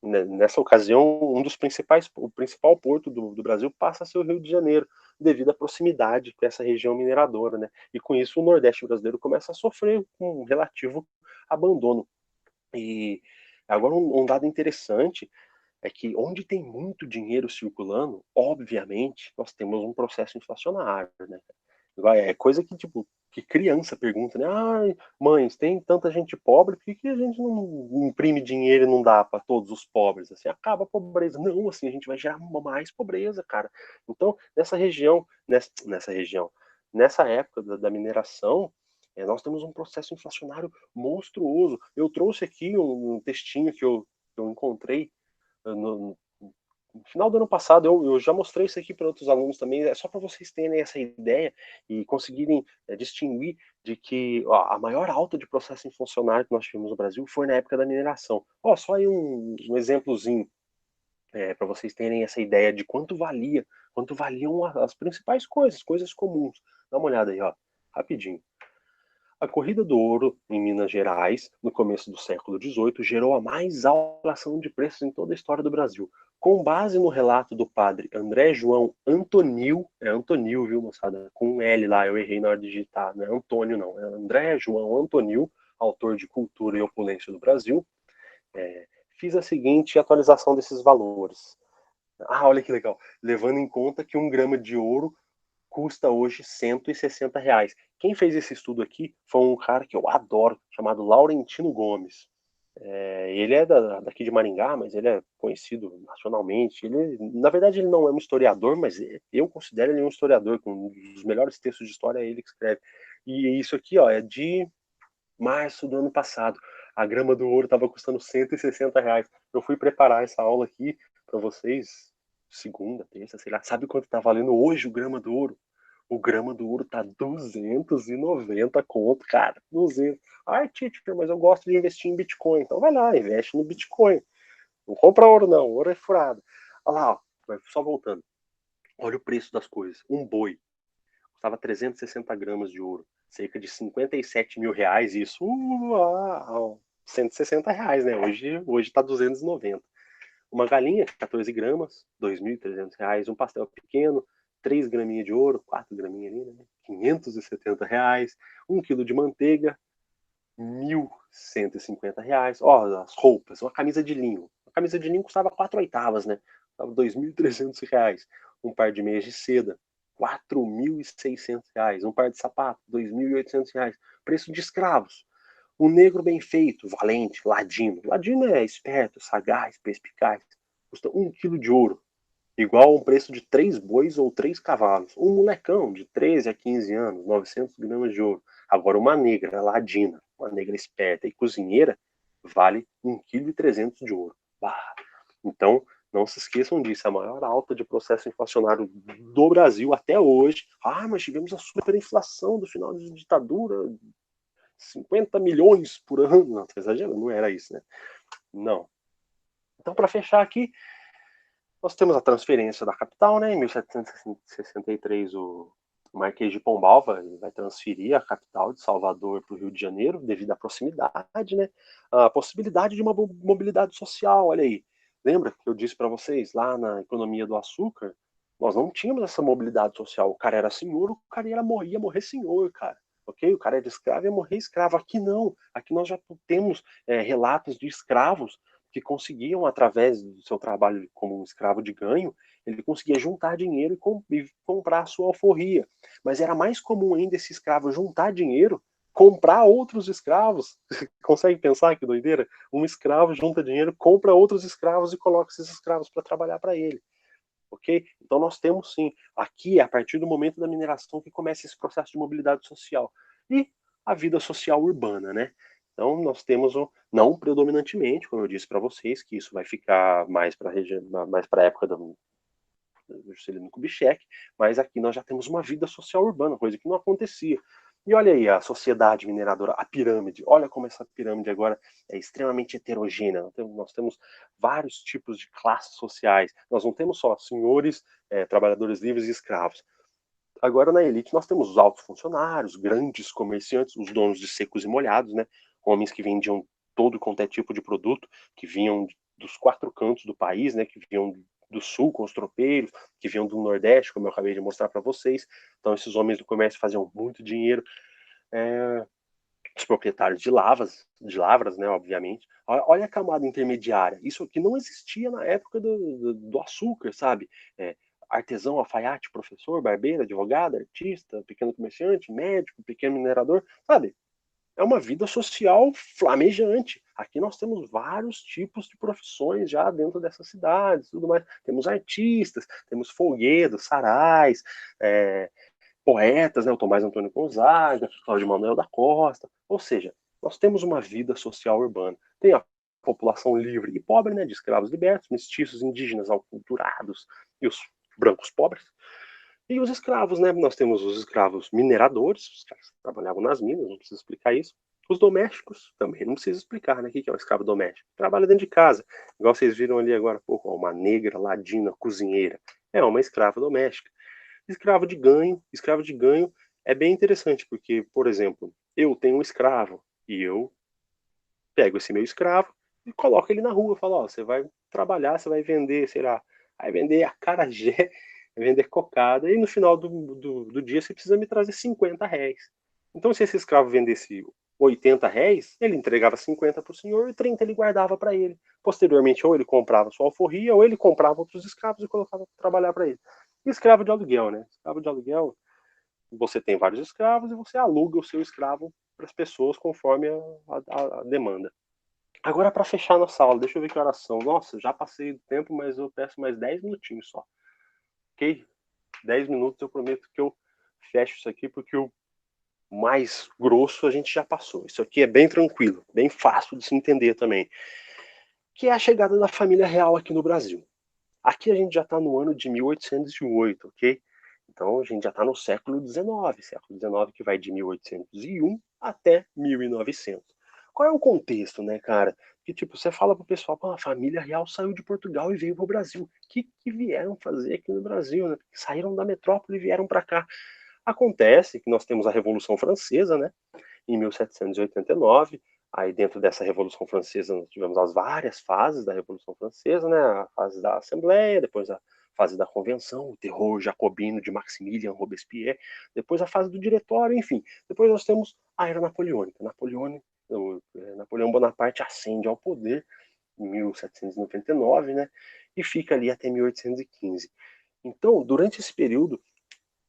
S1: nessa ocasião, o principal porto do Brasil passa a ser o Rio de Janeiro, devido à proximidade com essa região mineradora, né? E com isso o Nordeste brasileiro começa a sofrer com um relativo abandono. E agora um dado interessante é que onde tem muito dinheiro circulando, obviamente, nós temos um processo inflacionário, né? É coisa que, tipo, que criança pergunta, né? Ai, mães, tem tanta gente pobre, por que a gente não imprime dinheiro e não dá para todos os pobres? Assim, acaba a pobreza. Não, assim, a gente vai gerar mais pobreza, cara. Então, nessa época da mineração, nós temos um processo inflacionário monstruoso. Eu trouxe aqui um textinho que eu encontrei no final do ano passado. Eu já mostrei isso aqui para outros alunos também, é só para vocês terem essa ideia e conseguirem distinguir de que a maior alta de processo inflacionário que nós tivemos no Brasil foi na época da mineração. Ó, só aí um exemplozinho para vocês terem essa ideia de quanto valiam as principais coisas comuns. Dá uma olhada aí, ó, rapidinho. A corrida do ouro em Minas Gerais, no começo do século XVIII, gerou a mais alta inflação de preços em toda a história do Brasil. Com base no relato do padre André João Antonil, é Antonil, viu, moçada? Com um L lá, eu errei na hora de digitar, não é Antônio, não, é André João Antonil, autor de Cultura e Opulência do Brasil, fiz a seguinte atualização desses valores. Ah, olha que legal. Levando em conta que 1 grama de ouro custa hoje R$ 160. Quem fez esse estudo aqui foi um cara que eu adoro, chamado Laurentino Gomes. Ele é daqui de Maringá, mas ele é conhecido nacionalmente. Na verdade, ele não é um historiador, mas eu considero ele um historiador, com um dos melhores textos de história é ele que escreve. E isso aqui, ó, é de março do ano passado. A grama do ouro estava custando R$ 160. Eu fui preparar essa aula aqui para vocês, segunda, terça, sei lá. Sabe quanto está valendo hoje o grama do ouro? O grama do ouro tá 290 conto, cara. 200. Ai, teacher, mas eu gosto de investir em Bitcoin. Então vai lá, investe no Bitcoin. Não compra ouro, não. Ouro é furado. Olha lá, ó. Só voltando. Olha o preço das coisas. Um boi custava 360 gramas de ouro. Cerca de R$ 57.000. Isso, R$ 160, né? Hoje tá 290. Uma galinha, 14 gramas, R$ 2.300. Um pastel pequeno, 3 graminhas de ouro, 4 graminhas ali, né? R$ 570. 1 quilo de manteiga, R$ 1.150. Ó, as roupas, uma camisa de linho. Uma camisa de linho custava 4/8, né? Custava R$ 2.300. Um par de meias de seda, R$ 4.600. Um par de sapato, R$ 2.800. Preço de escravos. Um negro bem feito, valente, ladino. Ladino é esperto, sagaz, perspicaz. Custa 1 quilo de ouro, igual a um preço de 3 bois ou 3 cavalos. Um molecão de 13 a 15 anos, 900 gramas de ouro. Agora uma negra, ladina, uma negra esperta e cozinheira, vale 1,3 kg de ouro. Bah. Então, não se esqueçam disso, a maior alta de processo inflacionário do Brasil até hoje. Ah, mas tivemos a superinflação do final da ditadura, 50 milhões por ano. Não, tô exagerando, não era isso, né? Não. Então, para fechar aqui, nós temos a transferência da capital, né? Em 1763, o Marquês de Pombal vai transferir a capital de Salvador para o Rio de Janeiro, devido à proximidade, né? A possibilidade de uma mobilidade social, olha aí. Lembra que eu disse para vocês, lá na economia do açúcar, nós não tínhamos essa mobilidade social. O cara era senhor, o cara ia morrer senhor, cara. Ok? O cara era escravo e ia morrer escravo. Aqui não. Aqui nós já temos relatos de escravos que conseguiam, através do seu trabalho como um escravo de ganho, ele conseguia juntar dinheiro e comprar a sua alforria. Mas era mais comum ainda esse escravo juntar dinheiro, comprar outros escravos. Consegue pensar que doideira? Um escravo junta dinheiro, compra outros escravos e coloca esses escravos para trabalhar para ele. Ok? Então nós temos sim, aqui a partir do momento da mineração que começa esse processo de mobilidade social. E a vida social urbana, né? Então nós temos, não predominantemente, como eu disse para vocês, que isso vai ficar mais para a época do Juscelino Kubitschek, mas aqui nós já temos uma vida social urbana, coisa que não acontecia. E olha aí a sociedade mineradora, a pirâmide. Olha como essa pirâmide agora é extremamente heterogênea. Nós temos vários tipos de classes sociais. Nós não temos só senhores, trabalhadores livres e escravos. Agora na elite nós temos os altos funcionários, grandes comerciantes, os donos de secos e molhados, né? Homens que vendiam todo quanto é tipo de produto, que vinham dos 4 cantos do país, né? Que vinham do sul com os tropeiros, que vinham do nordeste, como eu acabei de mostrar para vocês. Então esses homens do comércio faziam muito dinheiro. Os proprietários de lavras, né, obviamente. Olha a camada intermediária. Isso aqui não existia na época do açúcar, sabe? Artesão, alfaiate, professor, barbeiro, advogado, artista, pequeno comerciante, médico, pequeno minerador, sabe? É uma vida social flamejante. Aqui nós temos vários tipos de profissões já dentro dessas cidades, tudo mais. Temos artistas, temos folguedos, sarais, poetas, né, o Tomás Antônio Gonzaga, Cláudio Manuel da Costa, ou seja, nós temos uma vida social urbana. Tem a população livre e pobre, né, de escravos libertos, mestiços, indígenas, alculturados e os brancos pobres. E os escravos, né? Nós temos os escravos mineradores, os caras que trabalhavam nas minas, não precisa explicar isso. Os domésticos, também não precisa explicar, né? O que é um escravo doméstico? Trabalha dentro de casa. Igual vocês viram ali agora há pouco, uma negra, ladina, cozinheira. É uma escrava doméstica. Escravo de ganho é bem interessante, porque, por exemplo, eu tenho um escravo e eu pego esse meu escravo e coloco ele na rua. Falo, ó, você vai trabalhar, você vai vender, sei lá, vai vender acarajé, vai vender cocada, e no final do dia você precisa me trazer 50 réis. Então, se esse escravo vendesse 80 réis, ele entregava 50 para o senhor e 30 ele guardava para ele. Posteriormente, ou ele comprava sua alforria, ou ele comprava outros escravos e colocava para trabalhar para ele. E escravo de aluguel, né? Escravo de aluguel, você tem vários escravos e você aluga o seu escravo para as pessoas conforme a demanda. Agora, para fechar nossa aula, deixa eu ver que horas são. Nossa, já passei do tempo, mas eu peço mais 10 minutinhos só. Ok? 10 minutos eu prometo que eu fecho isso aqui, porque o mais grosso a gente já passou. Isso aqui é bem tranquilo, bem fácil de se entender também. Que é a chegada da família real aqui no Brasil. Aqui a gente já está no ano de 1808, ok? Então a gente já está no século XIX que vai de 1801 até 1900. Qual é o contexto, né, cara? Que tipo, você fala pro pessoal, a família real saiu de Portugal e veio pro Brasil. O que vieram fazer aqui no Brasil, né? Saíram da metrópole e vieram para cá. Acontece que nós temos a Revolução Francesa, né? Em 1789. Aí dentro dessa Revolução Francesa nós tivemos as várias fases da Revolução Francesa, né? A fase da Assembleia, depois a fase da Convenção, o terror jacobino de Maximilien Robespierre, depois a fase do Diretório, enfim. Depois nós temos a Era Napoleônica. Napoleão Bonaparte ascende ao poder em 1799, né? E fica ali até 1815. Então, durante esse período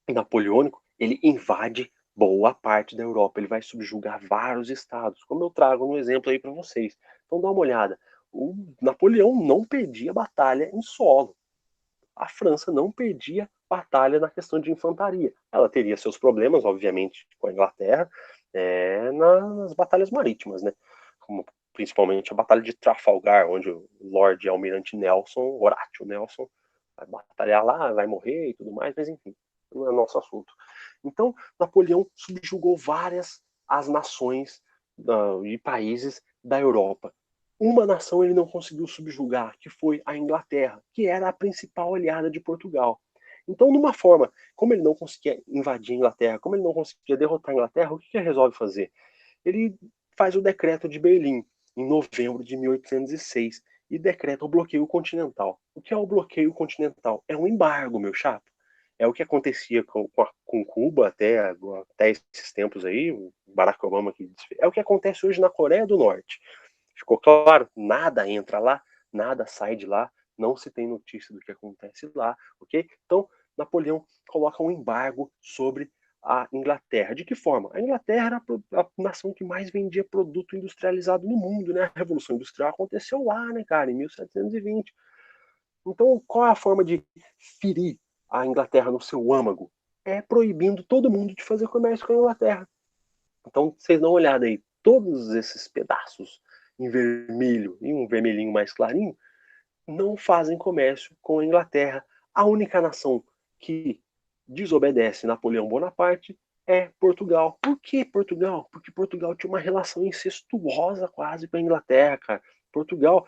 S1: napoleônico, ele invade boa parte da Europa, ele vai subjugar vários estados, como eu trago no exemplo aí para vocês. Então dá uma olhada, o Napoleão não perdia batalha em solo, a França não perdia batalha na questão de infantaria. Ela teria seus problemas, obviamente, com a Inglaterra, nas batalhas marítimas, né? Como principalmente a Batalha de Trafalgar, onde o Lord Almirante Nelson, Horatio Nelson, vai batalhar lá, vai morrer e tudo mais, mas enfim, não é nosso assunto. Então, Napoleão subjugou várias as nações e países da Europa. Uma nação ele não conseguiu subjugar, que foi a Inglaterra, que era a principal aliada de Portugal. Então, numa forma, como ele não conseguia invadir a Inglaterra, como ele não conseguia derrotar a Inglaterra, o que ele resolve fazer? Ele faz o Decreto de Berlim, em novembro de 1806, e decreta o bloqueio continental. O que é o bloqueio continental? É um embargo, meu chapa. É o que acontecia com Cuba até esses tempos aí, o Barack Obama que é o que acontece hoje na Coreia do Norte. Ficou claro? Nada entra lá, nada sai de lá, não se tem notícia do que acontece lá, ok? Então, Napoleão coloca um embargo sobre a Inglaterra. De que forma? A Inglaterra era a nação que mais vendia produto industrializado no mundo, né? A Revolução Industrial aconteceu lá, né, cara, em 1720. Então, qual é a forma de ferir a Inglaterra no seu âmago? É proibindo todo mundo de fazer comércio com a Inglaterra. Então, vocês dão uma olhada aí, todos esses pedaços em vermelho e um vermelhinho mais clarinho não fazem comércio com a Inglaterra. A única nação que desobedece Napoleão Bonaparte é Portugal. Por que Portugal? Porque Portugal tinha uma relação incestuosa quase com a Inglaterra, cara. Portugal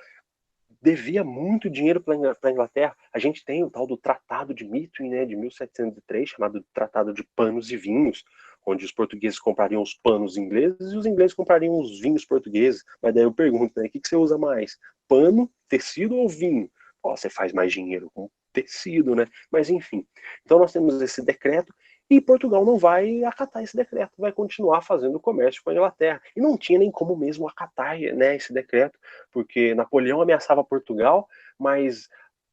S1: devia muito dinheiro para a Inglaterra. A gente tem o tal do Tratado de Methuen, né, de 1703, chamado Tratado de Panos e Vinhos, onde os portugueses comprariam os panos ingleses e os ingleses comprariam os vinhos portugueses. Mas daí eu pergunto, né, o que você usa mais? Pano, tecido ou vinho? Ó, você faz mais dinheiro com tecido, né? Mas enfim. Então nós temos esse decreto e Portugal não vai acatar esse decreto, vai continuar fazendo comércio com a Inglaterra. E não tinha nem como mesmo acatar, né, esse decreto, porque Napoleão ameaçava Portugal, mas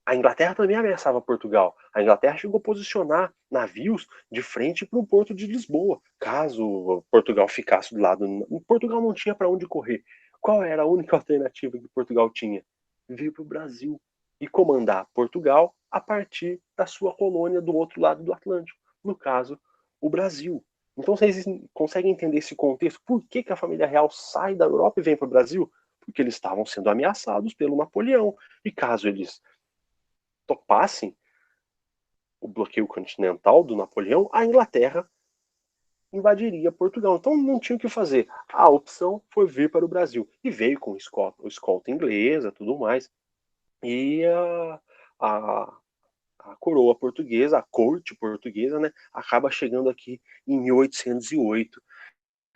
S1: a Inglaterra também ameaçava Portugal. A Inglaterra chegou a posicionar navios de frente para o porto de Lisboa, caso Portugal ficasse do lado. Portugal não tinha para onde correr. Qual era a única alternativa que Portugal tinha? Vir para o Brasil e comandar Portugal a partir da sua colônia do outro lado do Atlântico, no caso, o Brasil. Então vocês conseguem entender esse contexto? Por que a família real sai da Europa e vem para o Brasil? Porque eles estavam sendo ameaçados pelo Napoleão. E caso eles topassem o bloqueio continental do Napoleão, a Inglaterra invadiria Portugal. Então não tinha o que fazer. A opção foi vir para o Brasil. E veio com escolta inglesa, tudo mais. E a, a coroa portuguesa, a corte portuguesa, né, acaba chegando aqui em 1808.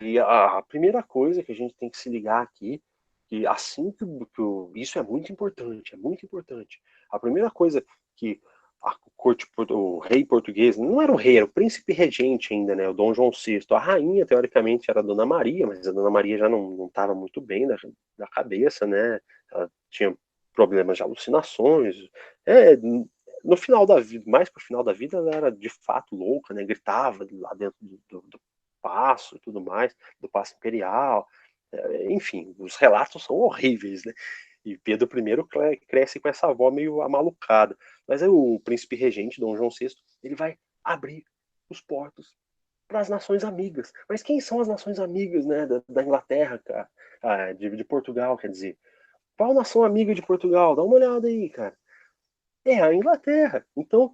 S1: E a primeira coisa que a gente tem que se ligar aqui, que assim isso é muito importante, é muito importante. A primeira coisa que a corte, o rei português, não era o rei, era o príncipe regente ainda, né, o Dom João VI. A rainha, teoricamente, era a Dona Maria, mas a Dona Maria já não estava muito bem da cabeça, né, ela tinha problemas de alucinações. É, no final da vida, mais pro final da vida, ela era de fato louca, né, gritava lá dentro do paço e tudo mais, do paço imperial. Enfim, os relatos são horríveis, né? E Pedro I cresce com essa avó meio amalucada. Mas aí o príncipe regente, Dom João VI, ele vai abrir os portos para as nações amigas. Mas quem são as nações amigas, né, da Inglaterra, cara? De Portugal, quer dizer. Qual nação amiga de Portugal? Dá uma olhada aí, cara. É a Inglaterra. Então,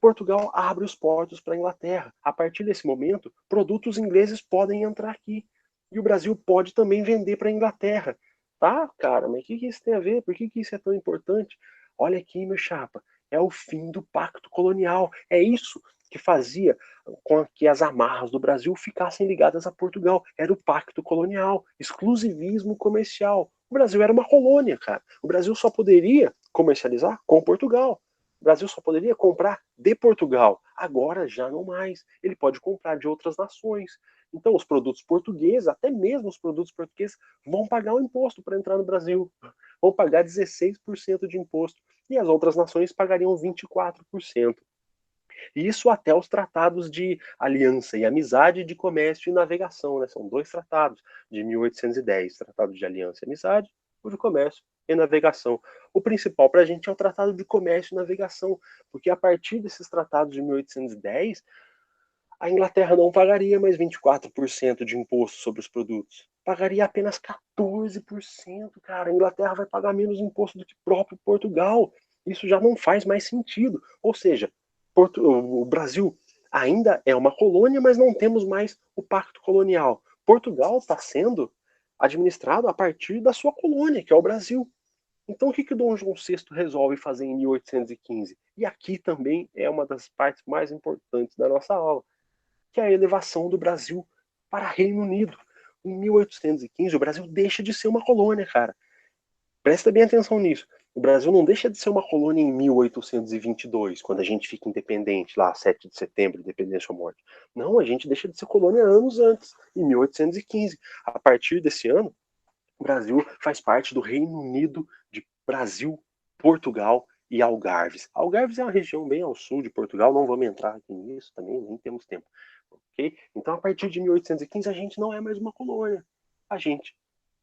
S1: Portugal abre os portos para a Inglaterra. A partir desse momento, produtos ingleses podem entrar aqui. E o Brasil pode também vender para a Inglaterra. Tá, cara, mas o que isso tem a ver? Por que isso é tão importante? Olha aqui, meu chapa, é o fim do pacto colonial. É isso que fazia com que as amarras do Brasil ficassem ligadas a Portugal. Era o pacto colonial, exclusivismo comercial. O Brasil era uma colônia, cara. O Brasil só poderia comercializar com Portugal. O Brasil só poderia comprar de Portugal. Agora já não mais. Ele pode comprar de outras nações. Então, os produtos portugueses, até mesmo os produtos portugueses, vão pagar o imposto para entrar no Brasil. Vão pagar 16% de imposto. E as outras nações pagariam 24%. Isso até os tratados de aliança e amizade, de comércio e navegação, né? São dois tratados de 1810, Tratado de Aliança e Amizade, o de comércio e navegação. O principal para a gente é o Tratado de Comércio e Navegação, porque a partir desses tratados de 1810, a Inglaterra não pagaria mais 24% de imposto sobre os produtos. Pagaria apenas 14%, cara. A Inglaterra vai pagar menos imposto do que o próprio Portugal. Isso já não faz mais sentido. Ou seja, o Brasil ainda é uma colônia, mas não temos mais o pacto colonial. Portugal está sendo administrado a partir da sua colônia, que é o Brasil. Então, o que o Dom João VI resolve fazer em 1815? E aqui também é uma das partes mais importantes da nossa aula, que é a elevação do Brasil para Reino Unido. Em 1815, o Brasil deixa de ser uma colônia, cara. Presta bem atenção nisso. O Brasil não deixa de ser uma colônia em 1822, quando a gente fica independente, lá, 7 de setembro, independência ou morte. Não, a gente deixa de ser colônia anos antes, em 1815. A partir desse ano, o Brasil faz parte do Reino Unido de Brasil, Portugal e Algarves. Algarves é uma região bem ao sul de Portugal, não vamos entrar aqui nisso também, nem temos tempo. Okay? Então, a partir de 1815, a gente não é mais uma colônia. A gente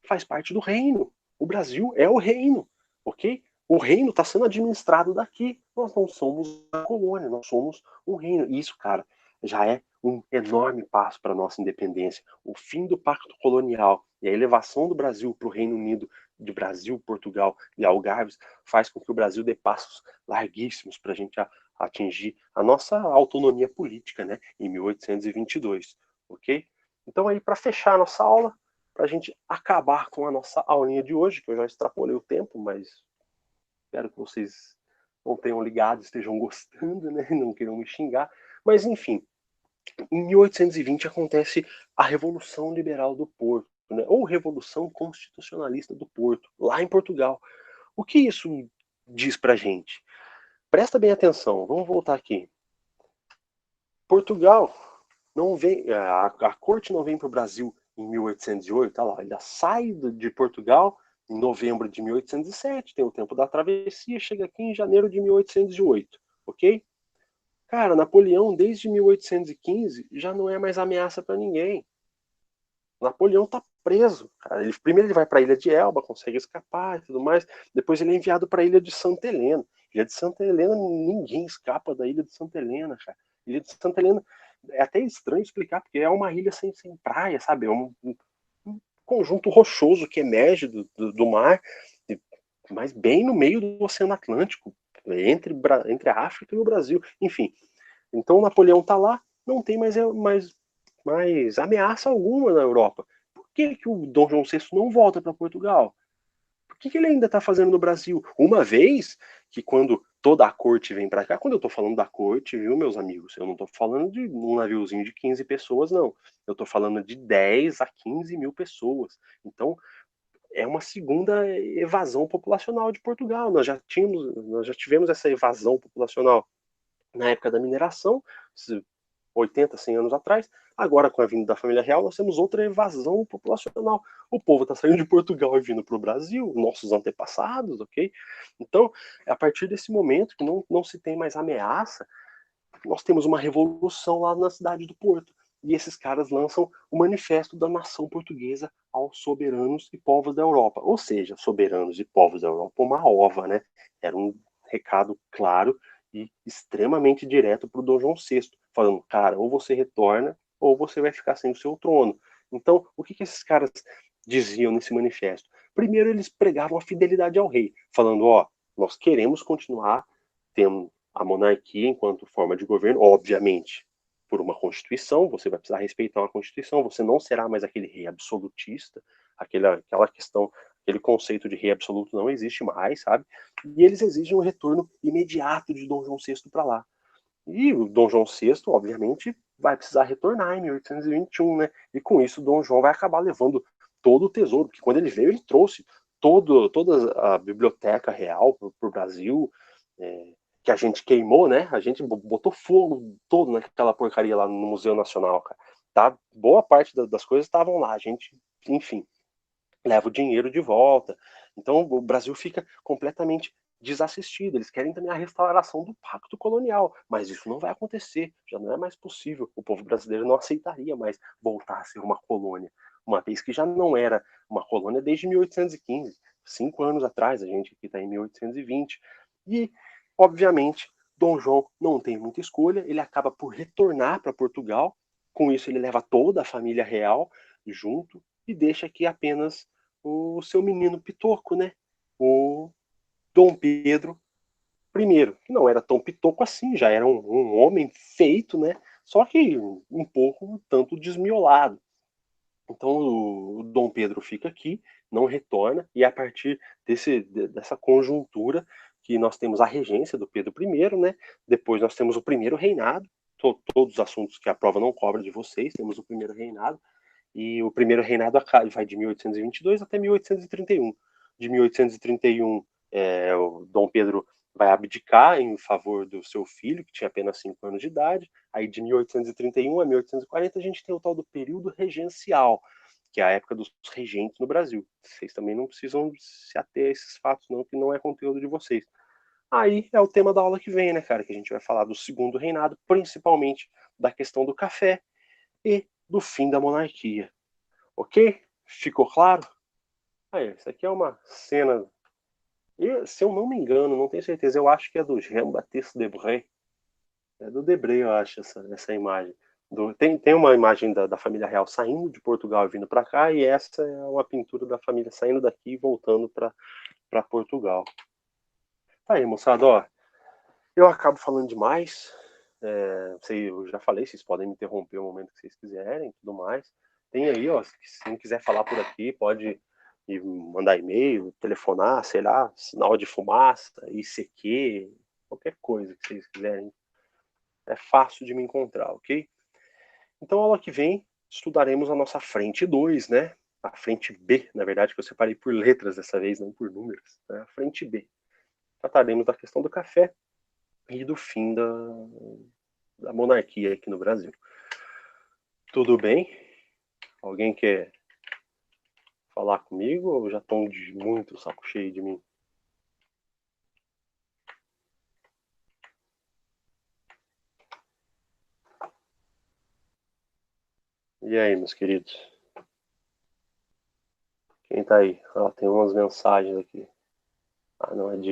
S1: faz parte do reino. O Brasil é o reino, ok? O reino está sendo administrado daqui. Nós não somos uma colônia, nós somos um reino. E isso, cara, já é um enorme passo para a nossa independência. O fim do pacto colonial e a elevação do Brasil para o Reino Unido, de Brasil, Portugal e Algarves, faz com que o Brasil dê passos larguíssimos para a gente atingir a nossa autonomia política, né, em 1822, ok? Então aí, para fechar a nossa aula, para a gente acabar com a nossa aulinha de hoje, que eu já extrapolei o tempo, mas Espero que vocês não tenham ligado, estejam gostando, né? Não queiram me xingar. Mas, enfim, em 1820 acontece a Revolução Liberal do Porto, né? Ou Revolução Constitucionalista do Porto, lá em Portugal. O que isso diz pra gente? Presta bem atenção, vamos voltar aqui. Portugal não vem, a corte não vem para o Brasil em 1808, tá lá, ela sai de Portugal em novembro de 1807, tem o tempo da travessia, chega aqui em janeiro de 1808, ok? Cara, Napoleão, desde 1815, já não é mais ameaça para ninguém. Napoleão tá preso. Cara. Primeiro ele vai para a ilha de Elba, consegue escapar e tudo mais. Depois ele é enviado para a ilha de Santa Helena. Ilha de Santa Helena, ninguém escapa da ilha de Santa Helena, cara. Ilha de Santa Helena é até estranho explicar, porque é uma ilha sem praia, sabe? É um conjunto rochoso que emerge do mar, mas bem no meio do Oceano Atlântico, entre a África e o Brasil. Enfim, então o Napoleão tá lá, não tem mais ameaça alguma na Europa. Por que o Dom João VI não volta para Portugal? Por que ele ainda está fazendo no Brasil? Uma vez que quando toda a corte vem para cá, quando eu estou falando da corte, viu, meus amigos? Eu não estou falando de um naviozinho de 15 pessoas, não. Eu estou falando de 10 a 15 mil pessoas. Então, é uma segunda evasão populacional de Portugal. Nós já tivemos essa evasão populacional na época da mineração, 80, 100 anos atrás. Agora, com a vinda da família real, nós temos outra evasão populacional. O povo está saindo de Portugal e vindo para o Brasil, nossos antepassados, ok? Então, a partir desse momento que não se tem mais ameaça, nós temos uma revolução lá na cidade do Porto. E esses caras lançam o Manifesto da Nação Portuguesa aos soberanos e povos da Europa. Ou seja, soberanos e povos da Europa, uma ova, né? Era um recado claro e extremamente direto para o Dom João VI, falando, cara, ou você retorna ou você vai ficar sem o seu trono. Então, o que esses caras diziam nesse manifesto? Primeiro, eles pregavam a fidelidade ao rei, falando, ó, nós queremos continuar tendo a monarquia enquanto forma de governo, obviamente, por uma constituição, você vai precisar respeitar uma constituição, você não será mais aquele rei absolutista, aquela questão, aquele conceito de rei absoluto não existe mais, sabe? E eles exigem um retorno imediato de Dom João VI para lá. E o Dom João VI, obviamente, vai precisar retornar em 1821, né? E com isso, Dom João vai acabar levando todo o tesouro, porque quando ele veio, ele trouxe toda a biblioteca real para o Brasil, que a gente queimou, né? A gente botou fogo todo naquela porcaria lá no Museu Nacional, cara. Tá? Boa parte das coisas estavam lá, a gente, enfim, leva o dinheiro de volta. Então o Brasil fica completamente desassistido. Eles querem também a restauração do pacto colonial, mas isso não vai acontecer, já não é mais possível. O povo brasileiro não aceitaria mais voltar a ser uma colônia, uma vez que já não era uma colônia desde 1815, 5 anos atrás, a gente aqui está em 1820. E, obviamente, Dom João não tem muita escolha, ele acaba por retornar para Portugal, com isso ele leva toda a família real junto, e deixa aqui apenas o seu menino pitoco, né? O Dom Pedro I, que não era tão pitoco assim, já era um homem feito, né? Só que um pouco tanto desmiolado. Então o Dom Pedro fica aqui, não retorna, e a partir dessa conjuntura que nós temos a regência do Pedro I, né? Depois nós temos o primeiro reinado, todos os assuntos que a prova não cobra de vocês, temos o primeiro reinado, e o primeiro reinado vai de 1822 até 1831. De 1831, o Dom Pedro vai abdicar em favor do seu filho, que tinha apenas 5 anos de idade. Aí de 1831 a 1840 a gente tem o tal do período regencial, que é a época dos regentes no Brasil. Vocês também não precisam se ater a esses fatos, não, que não é conteúdo de vocês. Aí é o tema da aula que vem, né, cara? Que a gente vai falar do segundo reinado, principalmente da questão do café e do fim da monarquia. Ok? Ficou claro? Aí, isso aqui é uma cena. Se eu não me engano, não tenho certeza, eu acho que é do Jean-Baptiste Debré. É do Debré, eu acho, essa imagem. Tem uma imagem da família real saindo de Portugal e vindo para cá, e essa é uma pintura da família saindo daqui e voltando para Portugal. Tá aí, moçada, ó. Eu acabo falando demais. Eu já falei, vocês podem me interromper o momento que vocês quiserem, tudo mais. Tem aí, ó, se não quiser falar por aqui, pode e mandar e-mail, telefonar, sei lá, sinal de fumaça, ICQ, qualquer coisa que vocês quiserem. É fácil de me encontrar, ok? Então, aula que vem, estudaremos a nossa frente 2, né? A frente B, na verdade, que eu separei por letras dessa vez, não por números. Né? A frente B. Trataremos da questão do café e do fim da monarquia aqui no Brasil. Tudo bem? Alguém quer falar comigo ou já estão de muito saco cheio de mim? E aí, meus queridos? Quem tá aí? Tem umas mensagens aqui. Ah, não, é de